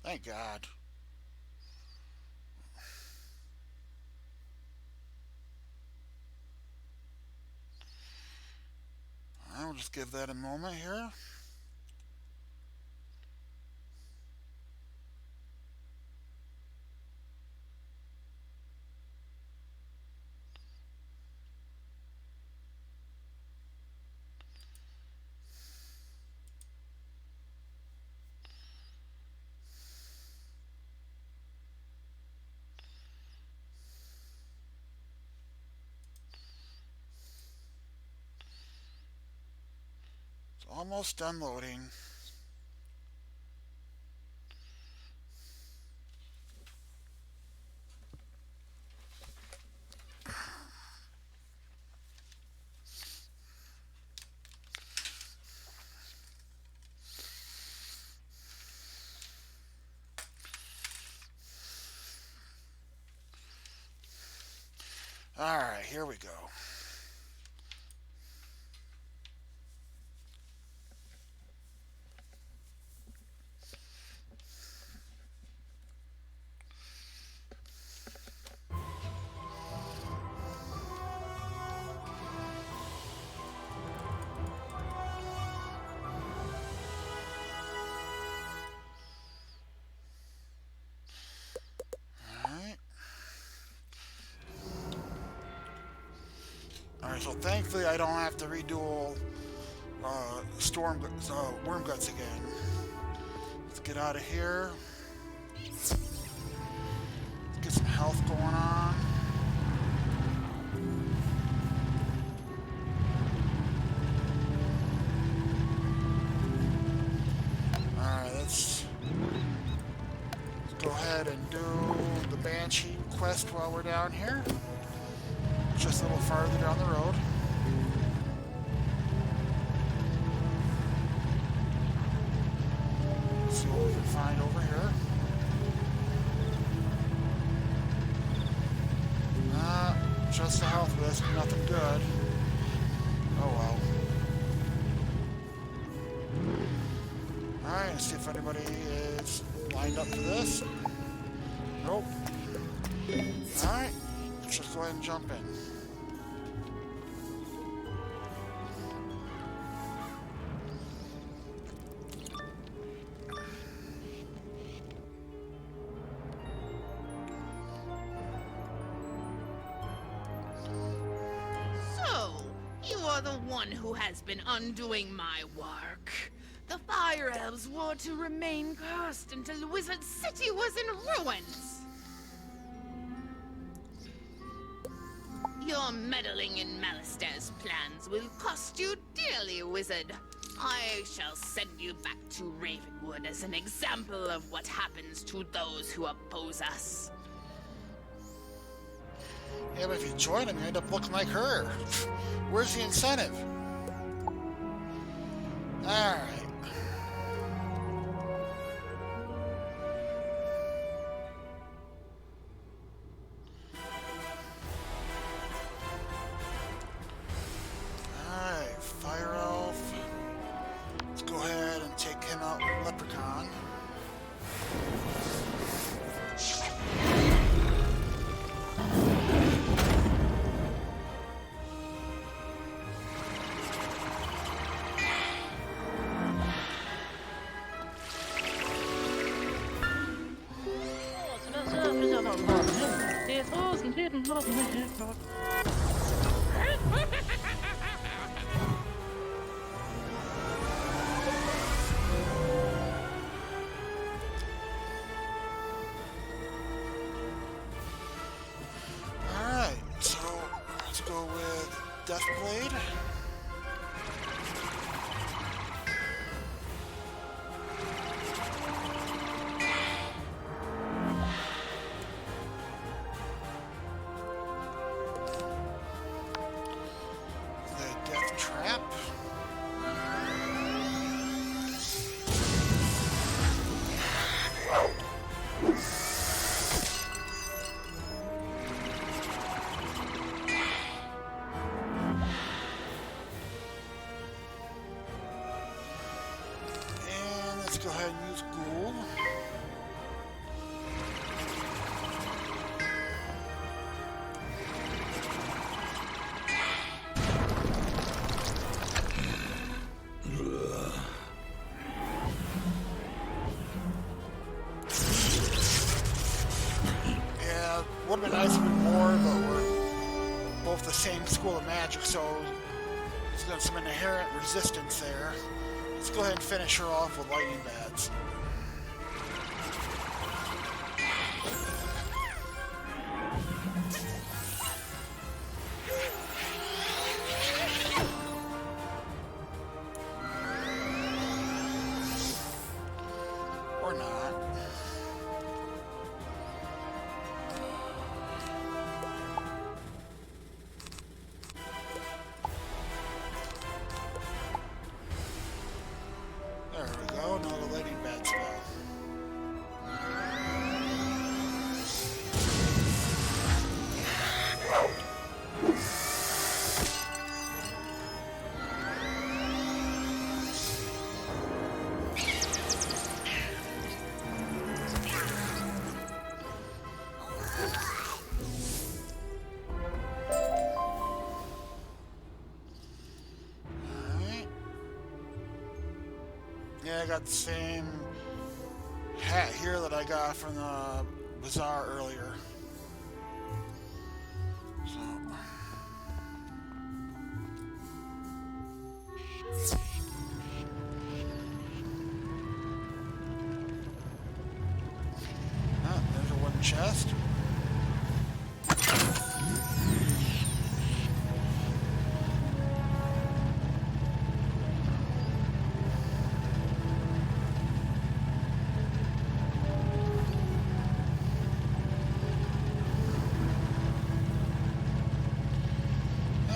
Thank God. I'll just give that a moment here. Almost done loading. All right, here we go. Alright, so thankfully I don't have to redo Worm Guts again. Let's get out of here. Let's get some health going on. Alright, let's go ahead and do the Banshee quest while we're down here. Just a little farther down the road. Let's see what we can find over here. Just a health risk, nothing good. Oh well. Alright, let's see if anybody is lined up for this. Nope. Alright, let's just go ahead and jump in.
Who has been undoing my work. The Fire Elves were to remain cursed until Wizard City was in ruins. Your meddling in Malister's plans will cost you dearly, Wizard. I shall send you back to Ravenwood as an example of what happens to those who oppose us.
Yeah, but if you join him, you end up looking like her. Where's the incentive? Alright. Alright, Fire Elf. Let's go ahead and take him out with Leprechaun. Deathblade. The Death Trap. And let's go ahead and use Ghoul. Yeah, would have been nice if we more, but we're both the same school of magic, so there's got some inherent resistance there. Let's go ahead and finish her off with lightning bats. Or not. There we go, another lightning bat spell. Alright. Yeah, I got the same hat here that I got from the bazaar earlier. So. Ah, there's a wooden chest.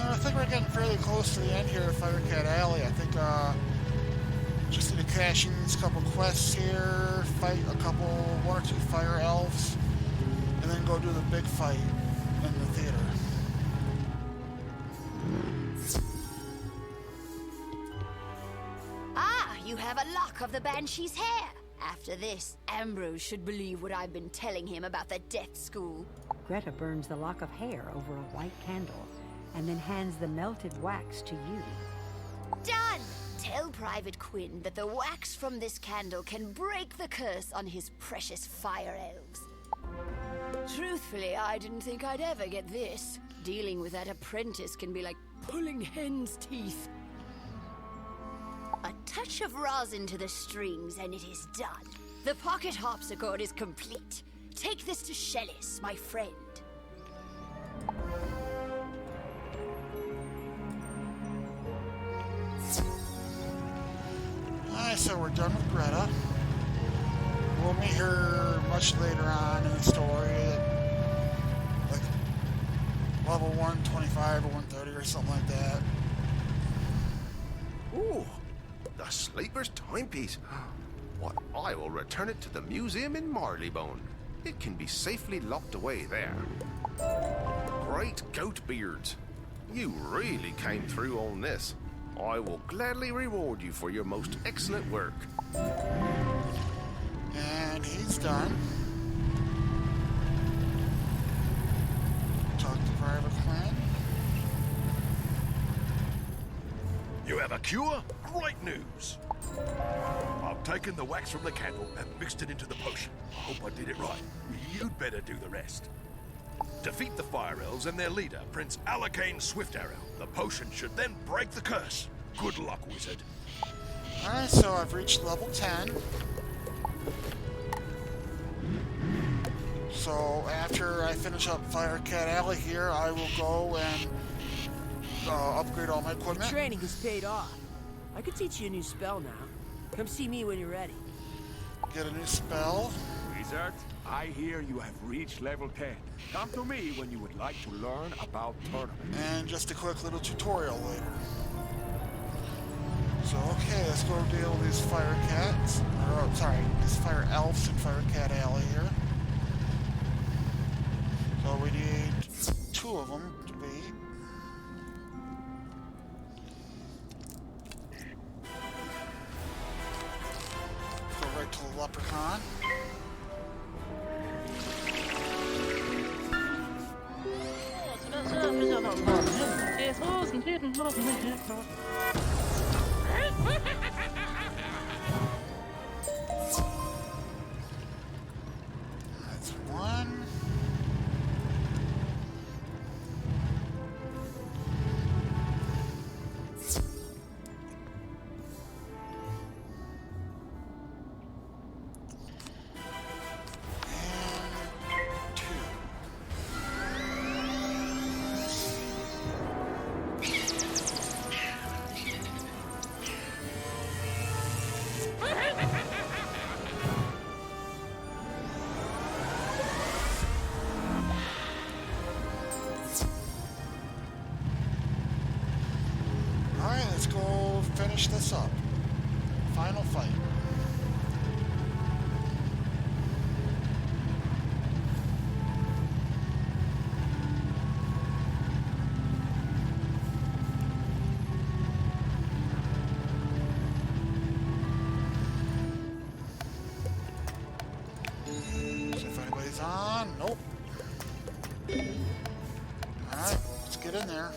I think we're getting fairly close to the end here of Firecat Alley. I think just need to cash in these couple quests here, fight one or two fire elves, and then go do the big fight in the theater.
Ah, you have a lock of the Banshee's hair. After this, Ambrose should believe what I've been telling him about the Death School.
Greta burns the lock of hair over a white candle and then hands the melted wax to you.
Done! Tell Private Quinn that the wax from this candle can break the curse on his precious fire elves. Truthfully, I didn't think I'd ever get this. Dealing with that apprentice can be like pulling hen's teeth. A touch of rosin to the strings and it is done. The pocket harpsichord is complete. Take this to Shellis, my friend.
Alright, so we're done with Greta. We'll meet her much later on in the story, like level 125 or 130 or something like that.
Ooh, the Sleeper's timepiece. What? I will return it to the museum in Marleybone. It can be safely locked away there. Great goat beards. You really came through on this. I will gladly reward you for your most excellent work.
And he's done. Talk to Private Quinn.
You have a cure? Great news! I've taken the wax from the candle and mixed it into the potion. I hope I did it right. You'd better do the rest. Defeat the Fire Elves and their leader, Prince Alakane Swiftarrow. The potion should then break the curse. Good luck, wizard.
Alright, so I've reached level 10. So after I finish up Firecat Alley here, I will go upgrade all my equipment.
Training has paid off. I could teach you a new spell now. Come see me when you're ready.
Get a new spell.
Wizard, I hear you have reached level 10. Come to me when you would like to learn about tournaments.
And just a quick little tutorial later. So, okay, let's go deal with these fire cats. Or, sorry, these fire elves in Fire Cat Alley here. So we need 2 of them to beat. Go right to the leprechaun. That's 1. Alright, let's go finish this up. Final fight. See if anybody's on. Nope. Alright, let's get in there.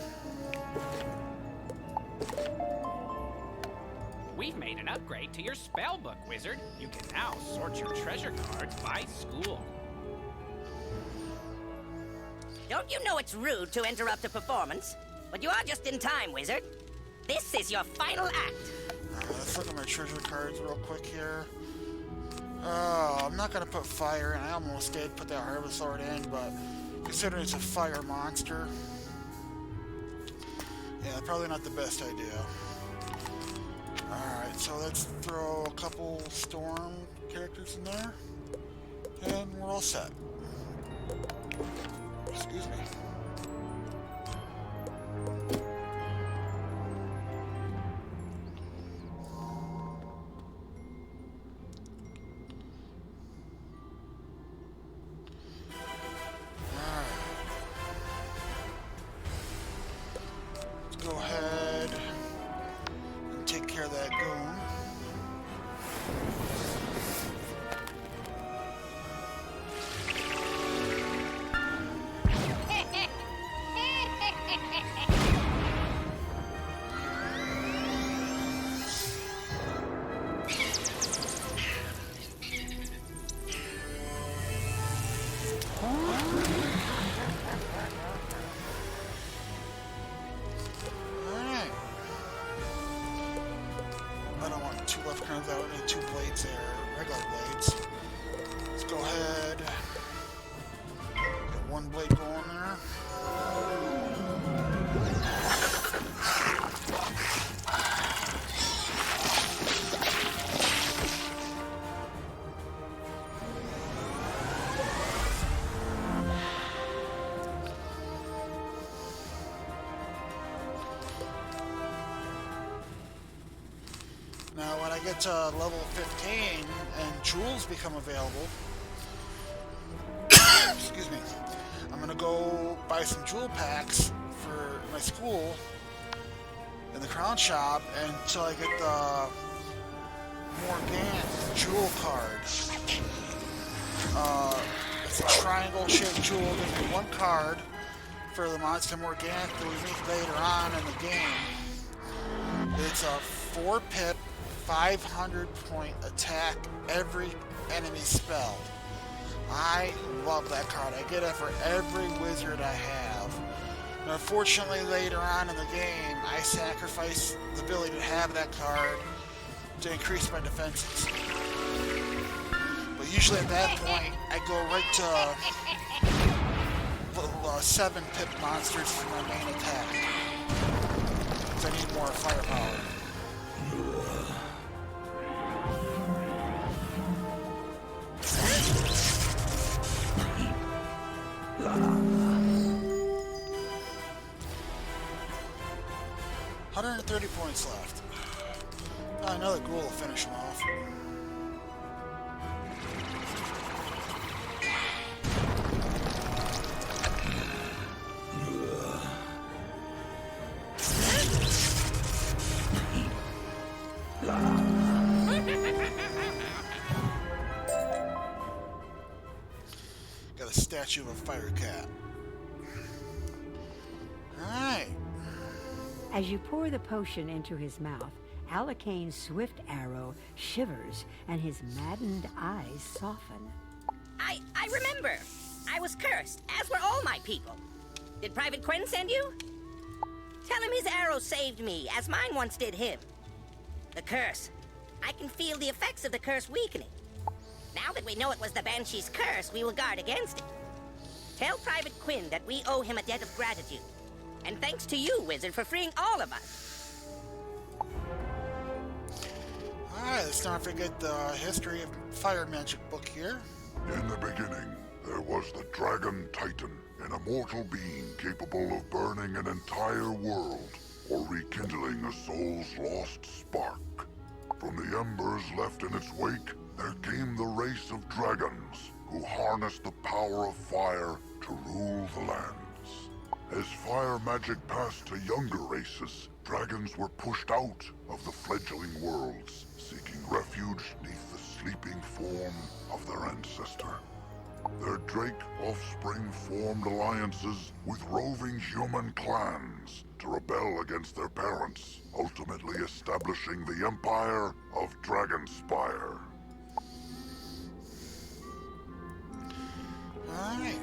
We've made an upgrade to your spellbook, wizard. You can now sort your treasure cards by school.
Don't you know it's rude to interrupt a performance? But you are just in time, wizard. This is your final act.
Let's look at my treasure cards real quick here. I'm not gonna put fire in. I almost did put that harvest sword in, but considering it's a fire monster, yeah, probably not the best idea. Alright, so let's throw a couple storm characters in there, and we're all set. Excuse me. Let's go ahead and take care of that goon. I don't want 2 left turns out. I need 2 blades there, regular blades. Let's go ahead. Get 1 blade going there. Now, when I get to level 15 and jewels become available, excuse me, I'm gonna go buy some jewel packs for my school in the crown shop until I get the Morgant jewel card. It's a triangle-shaped jewel. Gives me 1 card for the monster Morgant that we meet later on in the game. It's a 4-pip, 500-point attack every enemy spell. I love that card. I get it for every wizard I have. Now, unfortunately, later on in the game, I sacrifice the ability to have that card to increase my defenses. But usually at that point, I go right to 7-pip monsters for my main attack. because I need more firepower. 130 points left. Another ghoul will finish him off. Got a statue of a fire cat. Alright.
As you pour the potion into his mouth, Alacane's swift arrow shivers and his maddened eyes soften.
I remember. I was cursed, as were all my people. Did Private Quinn send you? Tell him his arrow saved me, as mine once did him. The curse. I can feel the effects of the curse weakening. Now that we know it was the Banshee's curse, we will guard against it. Tell Private Quinn that we owe him a debt of gratitude. And thanks to you, Wizard, for freeing all of us.
Alright, let's not forget the history of fire magic book here.
In the beginning, there was the Dragon Titan, an immortal being capable of burning an entire world or rekindling a soul's lost spark. From the embers left in its wake, there came the race of dragons who harnessed the power of fire to rule the lands. As fire magic passed to younger races, dragons were pushed out of the fledgling worlds, seeking refuge neath the sleeping form of their ancestor. Their Drake offspring formed alliances with roving human clans to rebel against their parents, ultimately establishing the Empire of Dragonspire.
Alright.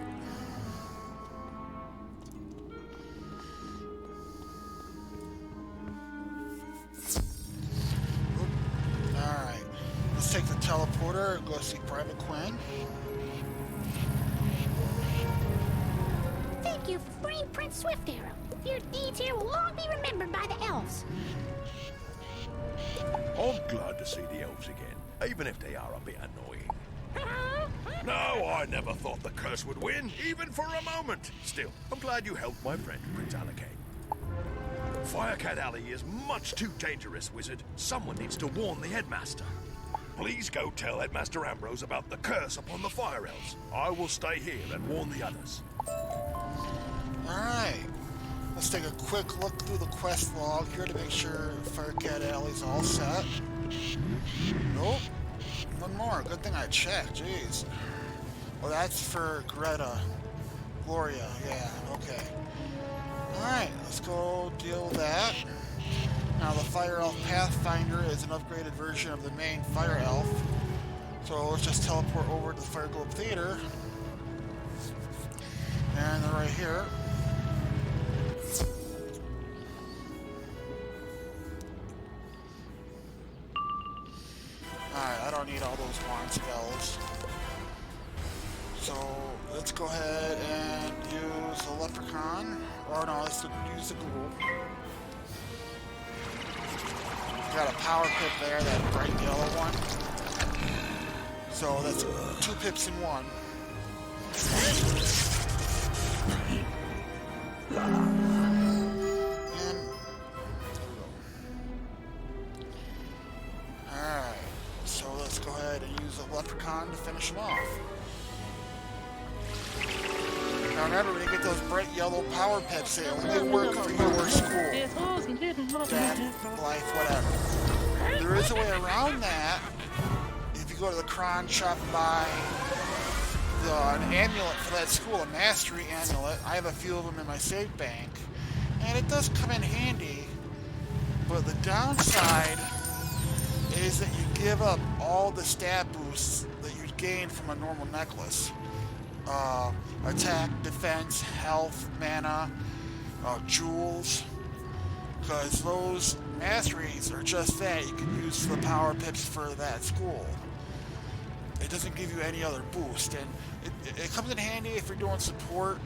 Alright. Let's take the teleporter and go see Private Quinn.
Thank you for freeing Prince Swiftarrow. Your deeds here will long be remembered by the elves.
I'm glad to see the elves again, even if they are a bit annoying. No, I never thought the curse would win, even for a moment. Still, I'm glad you helped my friend, Prince Alacane. Firecat Alley is much too dangerous, Wizard. Someone needs to warn the Headmaster. Please go tell Headmaster Ambrose about the curse upon the Fire Elves. I will stay here and warn the others.
Alright. Let's take a quick look through the quest log here to make sure Firecat Alley's all set. Nope. One more. Good thing I checked. Jeez. Oh, that's for Greta. Gloria. Yeah, okay. Alright, let's go deal with that. Now, the Fire Elf Pathfinder is an upgraded version of the main Fire Elf. So let's just teleport over to the Fire Globe Theater. And they're right here. Alright, I don't need all those wand spells. So, let's go ahead and use the Leprechaun. Or no, let's use the Ghoul. Got a power pip there, that bright yellow one. So that's 2 pips in one. And alright, so let's go ahead and use the Leprechaun to finish him off. Now remember, when you get those bright yellow power pips, they only work for your school. Death, life, whatever. There is a way around that. If you go to the Cron shop and buy an amulet for that school, a mastery amulet. I have a few of them in my save bank. And it does come in handy. But the downside is that you give up all the stat boosts that you'd gain from a normal necklace. Attack, defense, health, mana, jewels. Because those masteries are just that. You can use the power pips for that school. It doesn't give you any other boost. And it comes in handy if you're doing support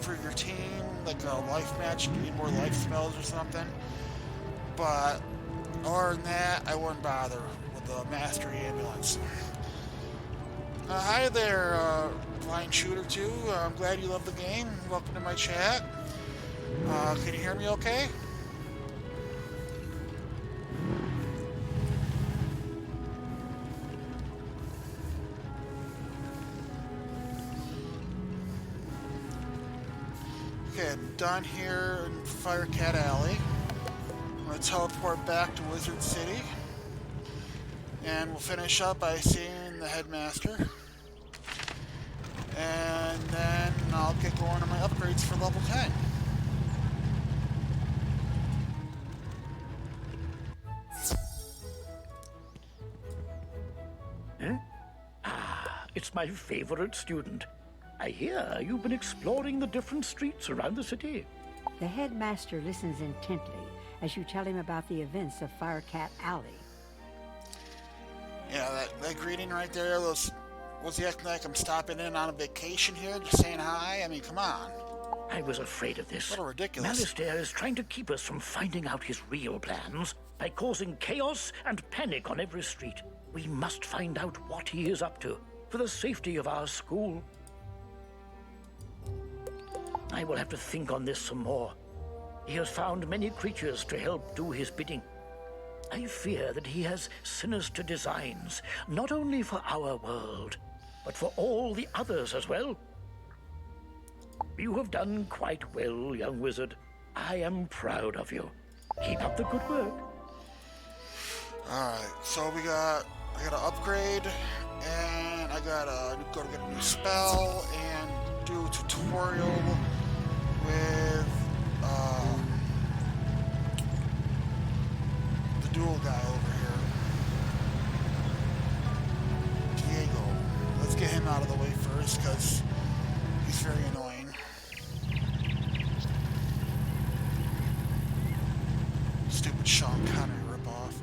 for your team, like a life match, you need more life spells or something. But other than that, I wouldn't bother with the Mastery Ambulance. Hi there, Blind Shooter 2. I'm glad you love the game. Welcome to my chat. Can you hear me okay? Okay, I'm done here in Firecat Alley. I'm going to teleport back to Wizard City. And we'll finish up by seeing the Headmaster. And then I'll get going on my upgrades for level 10.
Huh? Ah, it's my favorite student. I hear you've been exploring the different streets around the city.
The headmaster listens intently as you tell him about the events of Firecat Alley.
Yeah, that greeting right there, was he acting like I'm stopping in on a vacation here, just saying hi? I mean, come on.
I was afraid of this.
What a ridiculous.
Malistaire is trying to keep us from finding out his real plans by causing chaos and panic on every street. We must find out what he is up to for the safety of our school. I will have to think on this some more. He has found many creatures to help do his bidding. I fear that he has sinister designs, not only for our world, but for all the others as well. You have done quite well, young wizard. I am proud of you. Keep up the good work.
Alright, so I gotta upgrade, and I gotta go to get a new spell, and do a tutorial with, the dual guy over here. Diego. Let's get him out of the way first, because he's very annoying. Stupid Sean Connery ripoff.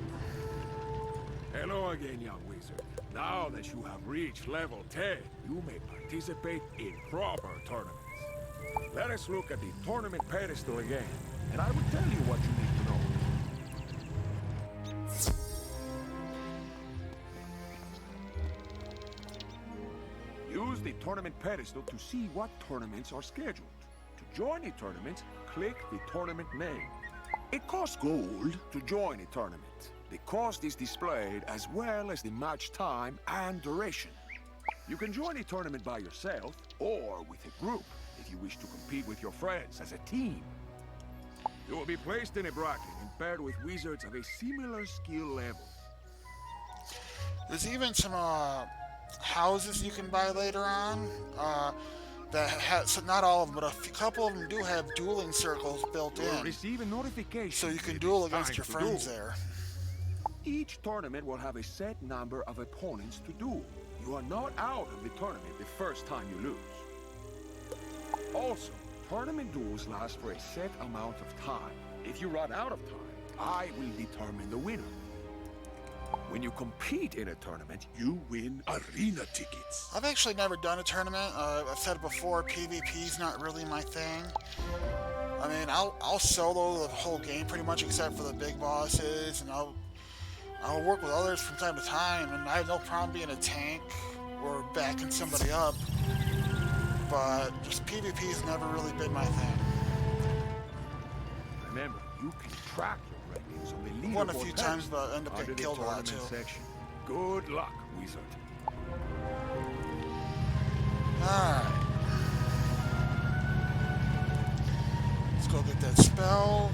Hello again, young wizard. Now that you have reached level 10, you may participate in proper tournaments. Let us look at the tournament pedestal again, and I will tell you what you need to know. Use the tournament pedestal to see what tournaments are scheduled. To join a tournament, click the tournament name. It costs gold to join a tournament. The cost is displayed as well as the match time and duration. You can join a tournament by yourself or with a group if you wish to compete with your friends as a team. You will be placed in a bracket and paired with wizards of a similar skill level.
There's even some houses you can buy later on that have, so not all of them, but a couple of them do have dueling circles built
You'll
in.
receive a notification
So you can
that
duel
it's
against
time
your
to
friends
duel.
there.
Each tournament will have a set number of opponents to duel. You are not out of the tournament the first time you lose. Also, tournament duels last for a set amount of time. If you run out of time, I will determine the winner. When you compete in a tournament, you win arena tickets.
I've actually never done a tournament. I've said it before, PvP's not really my thing. I mean, I'll solo the whole game pretty much except for the big bosses, and I'll work with others from time to time, and I have no problem being a tank or backing somebody up. But just PvP's never really been my thing.
Remember, you can track your rankings on the leaderboard.
Won a few times,
pedestal
but end up
under
getting
the
killed a lot
tournament
too.
section. Good luck, wizard.
Alright. Let's go get that spell.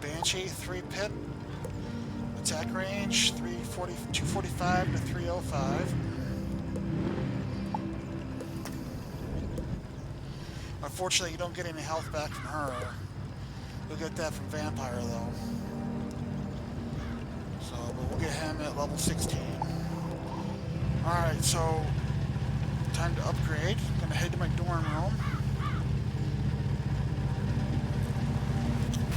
Banshee, 3 pip. Attack range, 245 to 305. Unfortunately, you don't get any health back from her. You'll get that from Vampire, though. but we'll get him at level 16. Alright, so time to upgrade. I'm gonna head to my dorm room.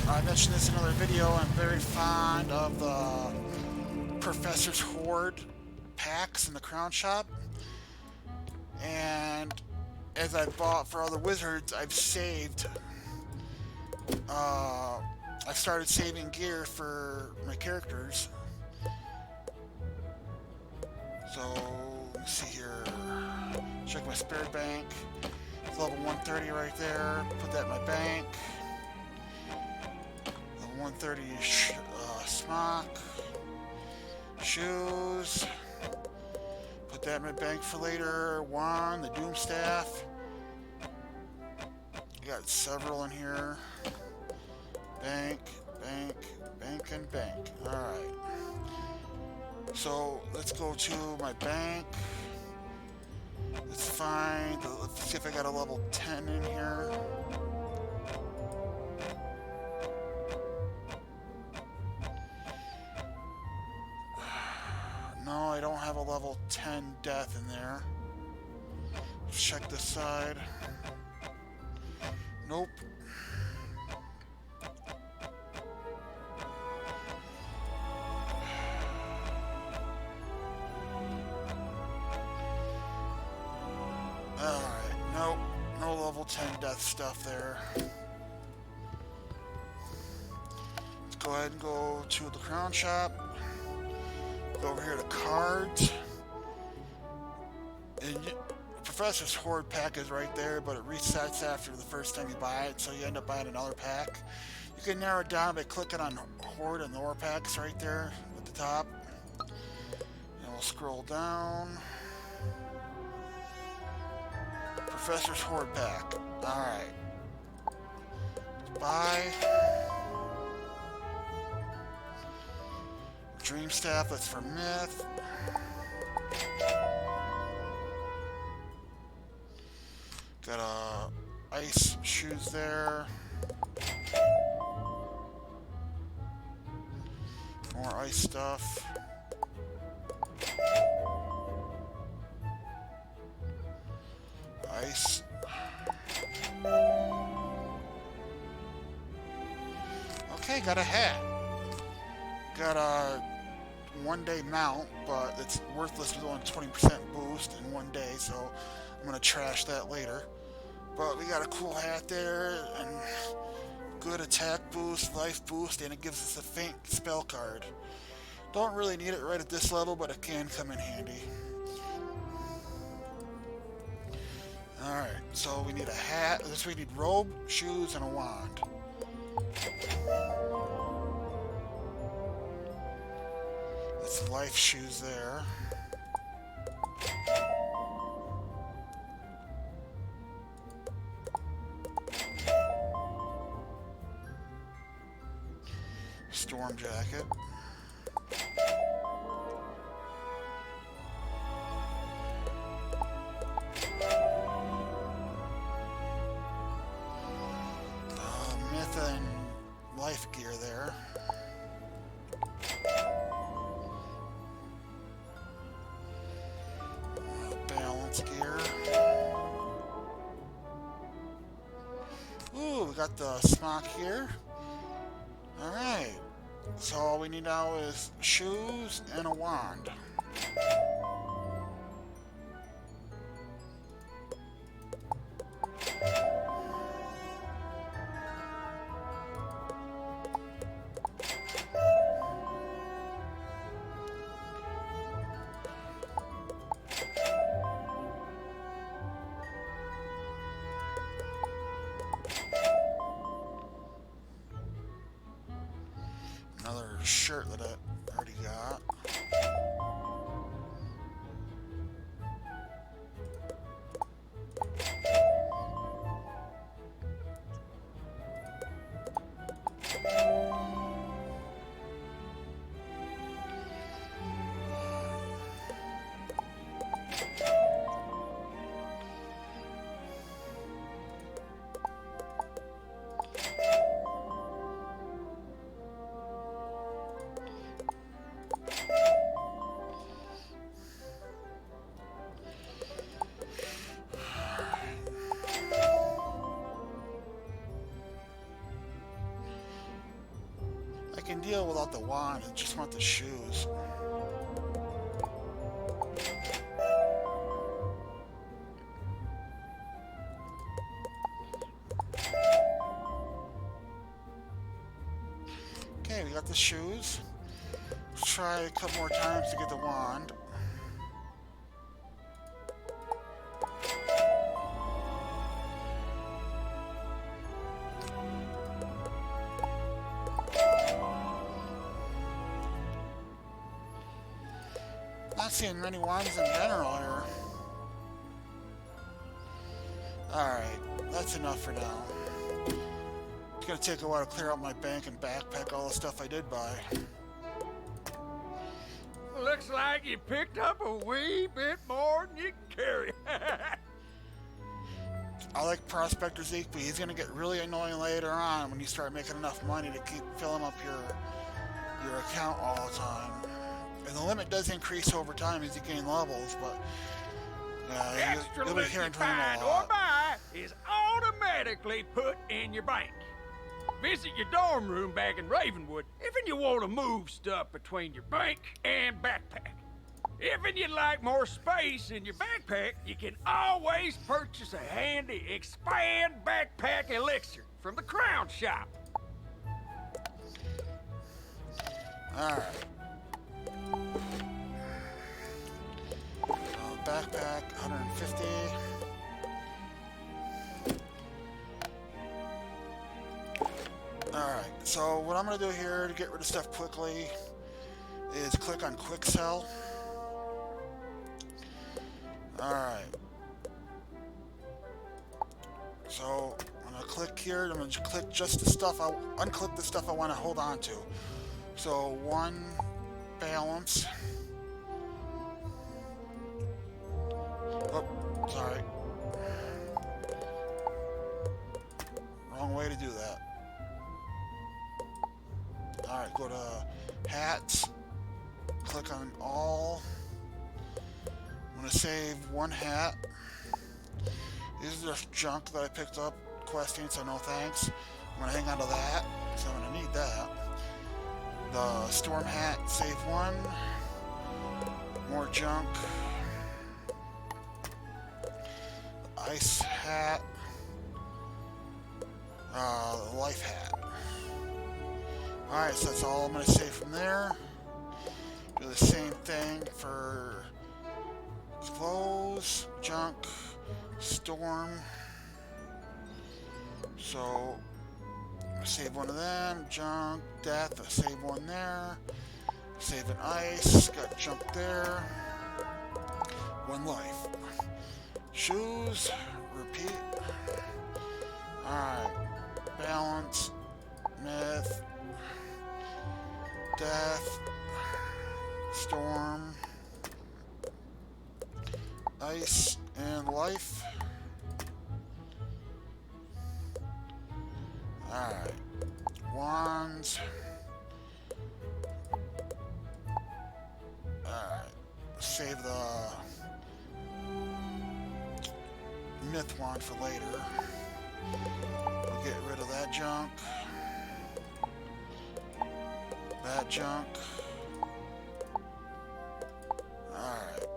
I mentioned this in another video, I'm very fond of the Professor's Hoard packs in the Crown Shop. And as I bought for other wizards, I've saved, I started saving gear for my characters. So, let me see here. Check my spare bank. It's level 130 right there. Put that in my bank. Level 130 smock. Shoes. Put that in my bank for later. Wand, the Doom Staff. Got several in here. Bank, bank, bank, and bank. Alright. So, let's go to my bank. Let's find, let's see if I got a level 10 in here. No, I don't have a level 10 death in there. Let's check this side. Nope. Alright, nope. No level 10 death stuff there. Let's go ahead and go to the Crown Shop. Go over here to cards. And Professor's Hoard pack is right there, but it resets after the first time you buy it, so you end up buying another pack. You can narrow it down by clicking on Hoard and Lore packs right there at the top. And we'll scroll down. Professor's Hoard pack. Alright. Buy. Dream Staff, that's for Myth. Got ice shoes there. More ice stuff. Ice. Okay, got a hat. Got a one-day mount, but it's worthless with only 20% boost in one day, so I'm gonna trash that later. But we got a cool hat there, and good attack boost, life boost, and it gives us a faint spell card. Don't really need it right at this level, but it can come in handy. Alright, so we need a hat, we need robe, shoes, and a wand. That's life shoes there. Storm jacket. Myth and life gear there. Balance gear. Ooh, we got the smock here. Alright. So all we need now is shoes and a wand. Another shirt that I already got. about the wand, I just want the shoes. Okay, we got the shoes. Let's try a couple more times to get the wand. Not seeing many wands in general here. Alright, that's enough for now. It's gonna take a while to clear out my bank and backpack all the stuff I did buy.
Looks like you picked up a wee bit more than you can carry.
I like Prospector Zeke, but he's gonna get really annoying later on when you start making enough money to keep filling up your account all the time. And the limit does increase over time as you gain levels, but
Extra
you'll be
loot you
hearing from him
find
a
or
lot.
buy is automatically put in your bank. Visit your dorm room back in Ravenwood if you want to move stuff between your bank and backpack. If you'd like more space in your backpack, you can always purchase a handy Expand Backpack Elixir from the Crown Shop.
Alright. Backpack, 150. Alright, so what I'm going to do here to get rid of stuff quickly is click on Quick Sell. Alright. So I'm going to click here. I'm going to click just the stuff, unclick the stuff I want to hold on to. So 1 balance. Oh, sorry. Wrong way to do that. Alright, go to hats. Click on all. I'm going to save 1 hat. These are just junk that I picked up questing, so no thanks. I'm going to hang on to that, because I'm going to need that. The storm hat, save 1. More junk. Ice hat. Life hat. Alright, so that's all I'm going to save from there. Do the same thing for clothes, junk, storm. So, save 1 of them, junk, death, I save 1 there. Save an ice, got junk there. 1 life. Shoes, repeat. Alright, balance, myth, death, storm, ice, and life. Alright, wands. Alright, save the myth wand for later. We'll get rid of that junk. That junk. Alright.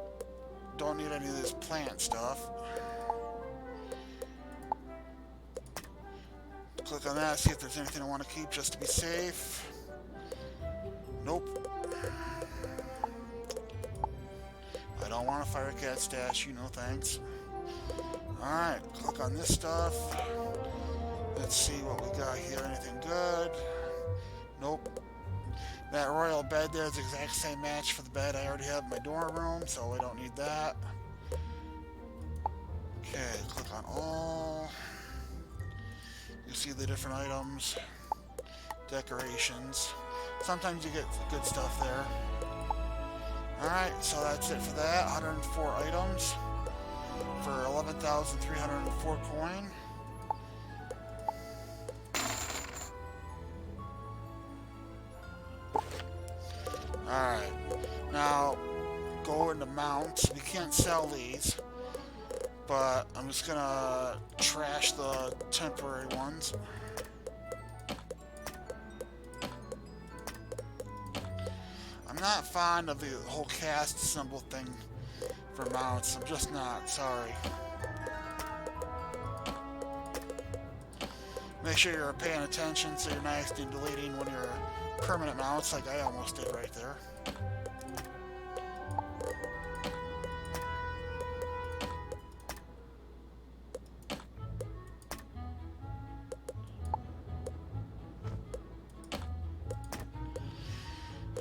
Don't need any of this plant stuff. Click on that, see if there's anything I want to keep just to be safe. Nope. I don't want a Firecat stash, you know, thanks. Alright, click on this stuff. Let's see what we got here. Anything good? Nope. That royal bed there is the exact same match for the bed I already have in my dorm room, so I don't need that. Okay, click on all. You see the different items, decorations. Sometimes you get good stuff there. Alright, so that's it for that. 104 items for 11,304 coin. Alright, now go into mounts. We can't sell these, but I'm just gonna trash the temporary ones. I'm not fond of the whole cast symbol thing for mounts. I'm just not. Sorry. Make sure you're paying attention so you're not accidentally deleting one of your permanent mounts like I almost did right there.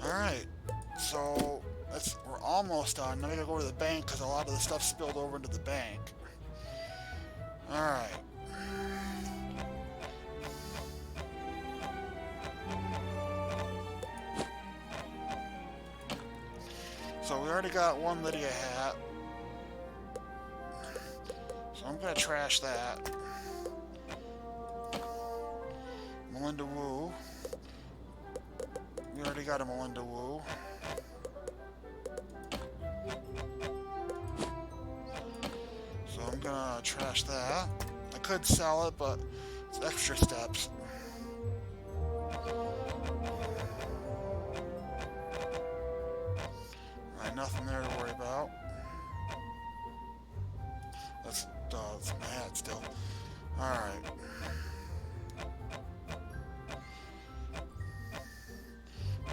Alright, so we're almost done. Now we gotta go to the bank because a lot of the stuff spilled over into the bank. Alright. So we already got one Lydia hat. So I'm gonna trash that. Melinda Wu. We already got a Melinda Wu. So I'm gonna trash that. I could sell it, but it's extra steps. Alright, nothing there to worry about. That's my hat still. Alright.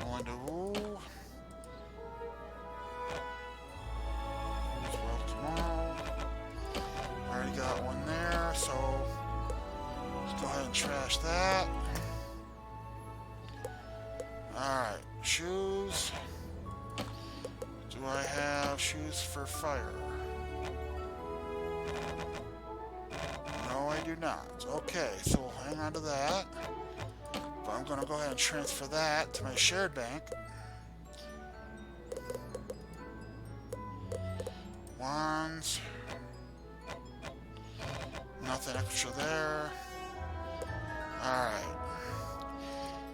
Melinda Wu. Well, tomorrow. Already got one there, so let's go ahead and trash that. Alright, shoes. Do I have shoes for fire? No, I do not. Okay, so we'll hang on to that. But I'm going to go ahead and transfer that to my shared bank. Wands. Nothing extra there. Alright.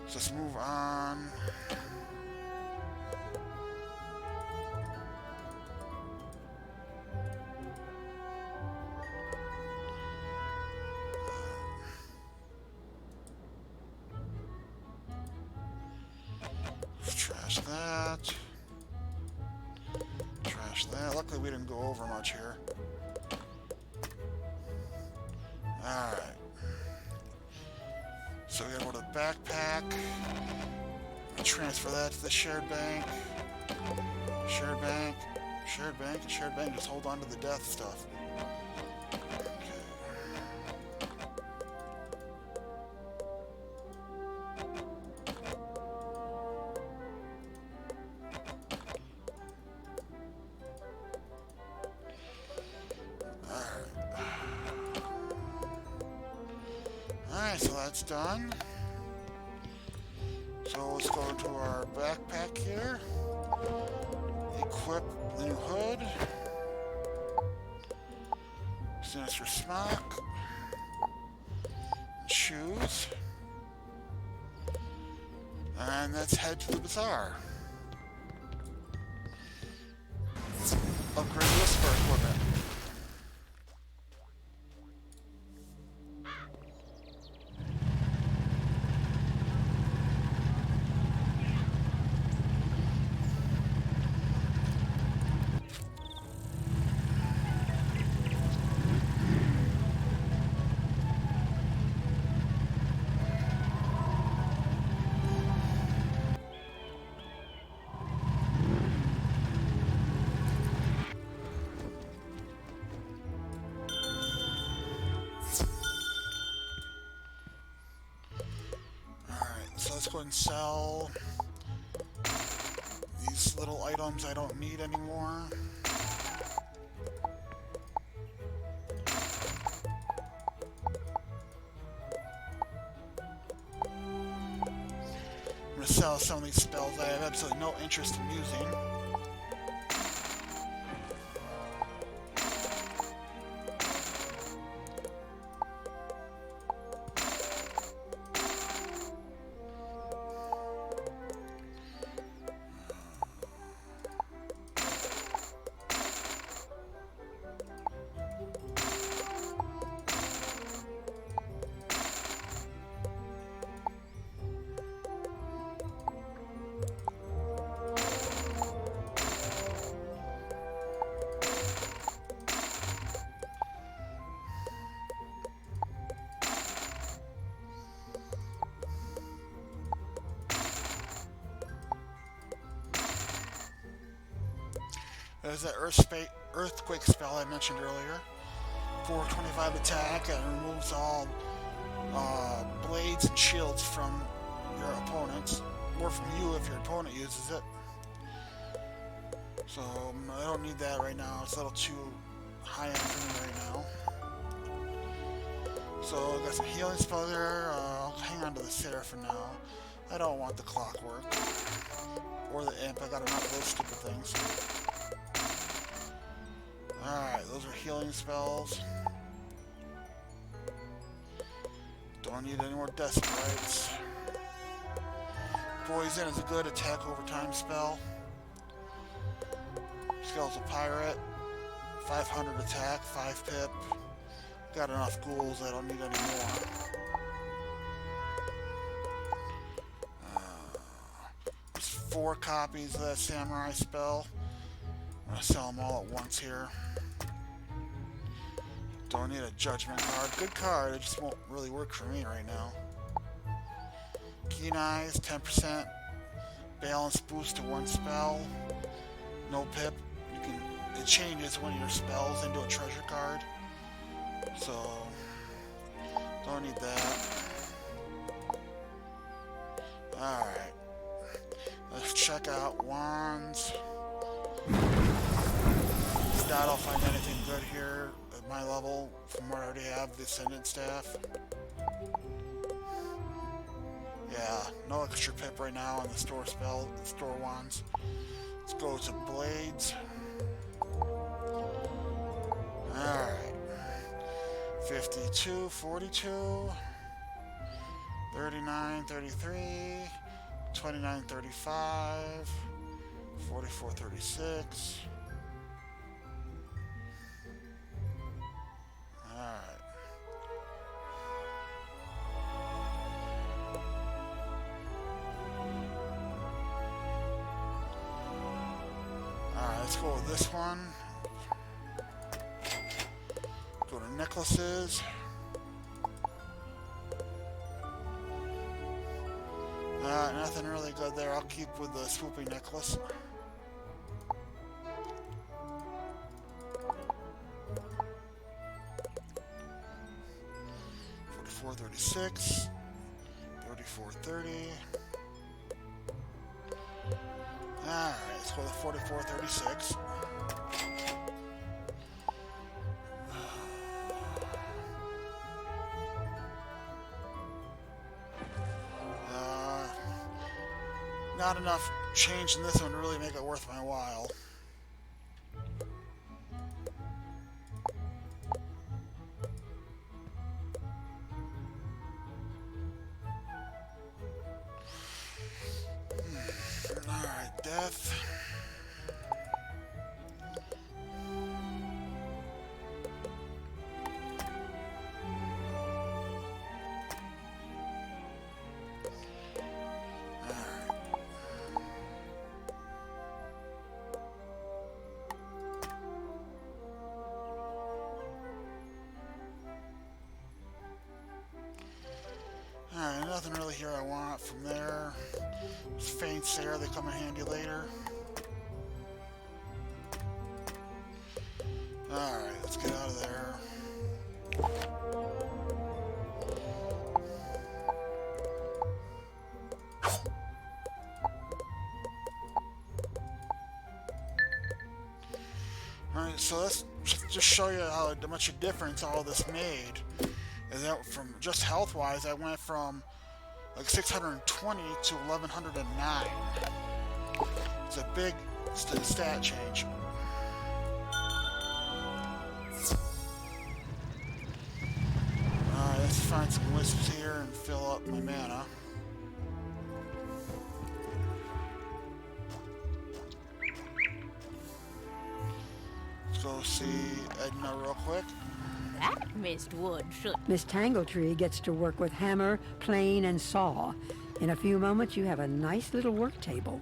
So let's move on. Trash that. Trash that. Luckily we didn't go over much here. Alright. So we gotta go to the backpack. Transfer that to the shared bank. Shared bank. Shared bank. Shared bank. Just hold on to the death stuff. Alright, so that's done. So let's go to our backpack here. Equip the new hood. Sinister smock. Shoes. And let's head to the bazaar. Upgrade this for equipment. Let's go ahead and sell these little items I don't need anymore. I'm going to sell some of these spells I have absolutely no interest in using. There's that earthquake spell I mentioned earlier. 425 attack and removes all blades and shields from your opponents. Or from you if your opponent uses it. So I don't need that right now. It's a little too high end for me right now. So I got some healing spell there. I'll hang on to the Sarah for now. I don't want the clockwork. Or the imp. I got enough of those stupid things. Alright, those are healing spells. Don't need any more death sprites. Poison is a good attack over time spell. Skeletal Pirate. 500 attack, 5 pip. Got enough ghouls, I don't need any more. There's 4 copies of that samurai spell. I'm gonna sell them all at once here. Don't need a judgment card. Good card, it just won't really work for me right now. Keen Eyes, 10% balance boost to 1 spell. No pip. It changes one of your spells into a treasure card. So, don't need that. Alright. Let's check out wands. Doubt I'll find anything good here at my level from what I already have, the Ascendant Staff. Yeah, no extra pip right now on the store wands. Let's go to blades. Alright. 52, 42, 39, 33, 29, 35, 44, 36. Let's go with this one. Go to necklaces. Nothing really good there. I'll keep with the swooping necklace. $44.36, $34.30. Alright, let's go to $44.36. Not enough change in this one to really make it worth my while. Alright, death. Alright, nothing really here I want from there. Feints there, they come in handy later. Alright, let's get out of there. Alright, so let's just show you how much a difference all this made. Is that from just health-wise, I went from like 620 to 1109. It's a big stat change. Alright, let's find some wisps here and fill up my mana. Let's go see Edna real quick.
That mist wood should...
Miss Tangletree gets to work with hammer, plane, and saw. In a few moments, you have a nice little work table.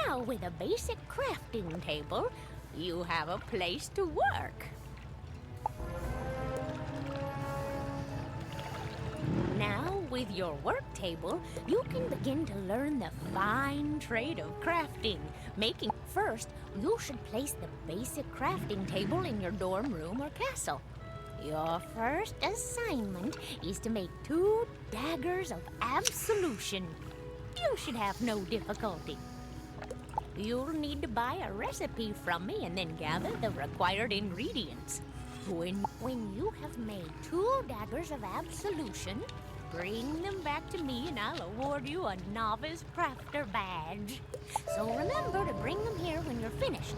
Now, with a basic crafting table, you have a place to work. Now, With your work table, you can begin to learn the fine trade of crafting. First, you should place the basic crafting table in your dorm room or castle. Your first assignment is to make 2 daggers of absolution. You should have no difficulty. You'll need to buy a recipe from me and then gather the required ingredients. When you have made 2 daggers of absolution, bring them back to me and I'll award you a novice crafter badge. So remember to bring them here when you're finished.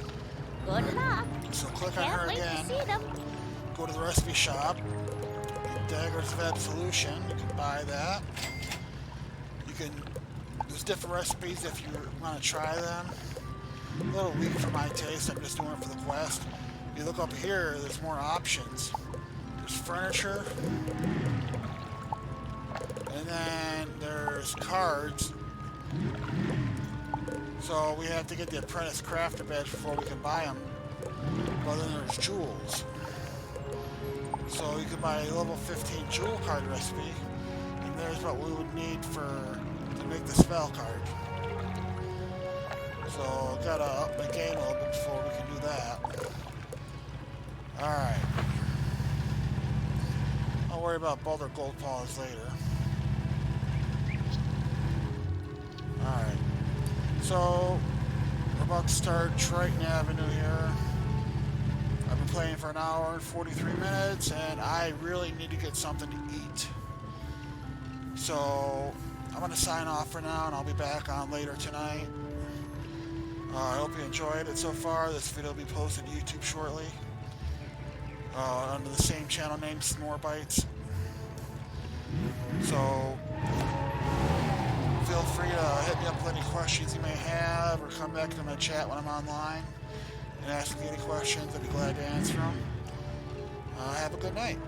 Good luck.
So click on
Can't
her
wait
again.
to see them.
Go to the recipe shop. Get Daggers of Absolution. You can buy that. There's different recipes if you want to try them. A little weak for my taste. I'm just doing it for the quest. If you look up here, there's more options. There's furniture. And then there's cards. So we have to get the Apprentice Crafter badge before we can buy them. Well, then there's jewels. So you can buy a level 15 jewel card recipe. And there's what we would need to make the spell card. So gotta up the game a little bit before we can do that. Alright. I'll worry about Baldur Gold Paws later. Alright. So we're about to start Triton Avenue here. I've been playing for an hour and 43 minutes and I really need to get something to eat. So I'm going to sign off for now and I'll be back on later tonight. I hope you enjoyed it so far. This video will be posted to YouTube shortly. Under the same channel name, S'more Bites. So feel free to hit me up with any questions you may have or come back to my chat when I'm online and ask me any questions. I'd be glad to answer them. Have a good night.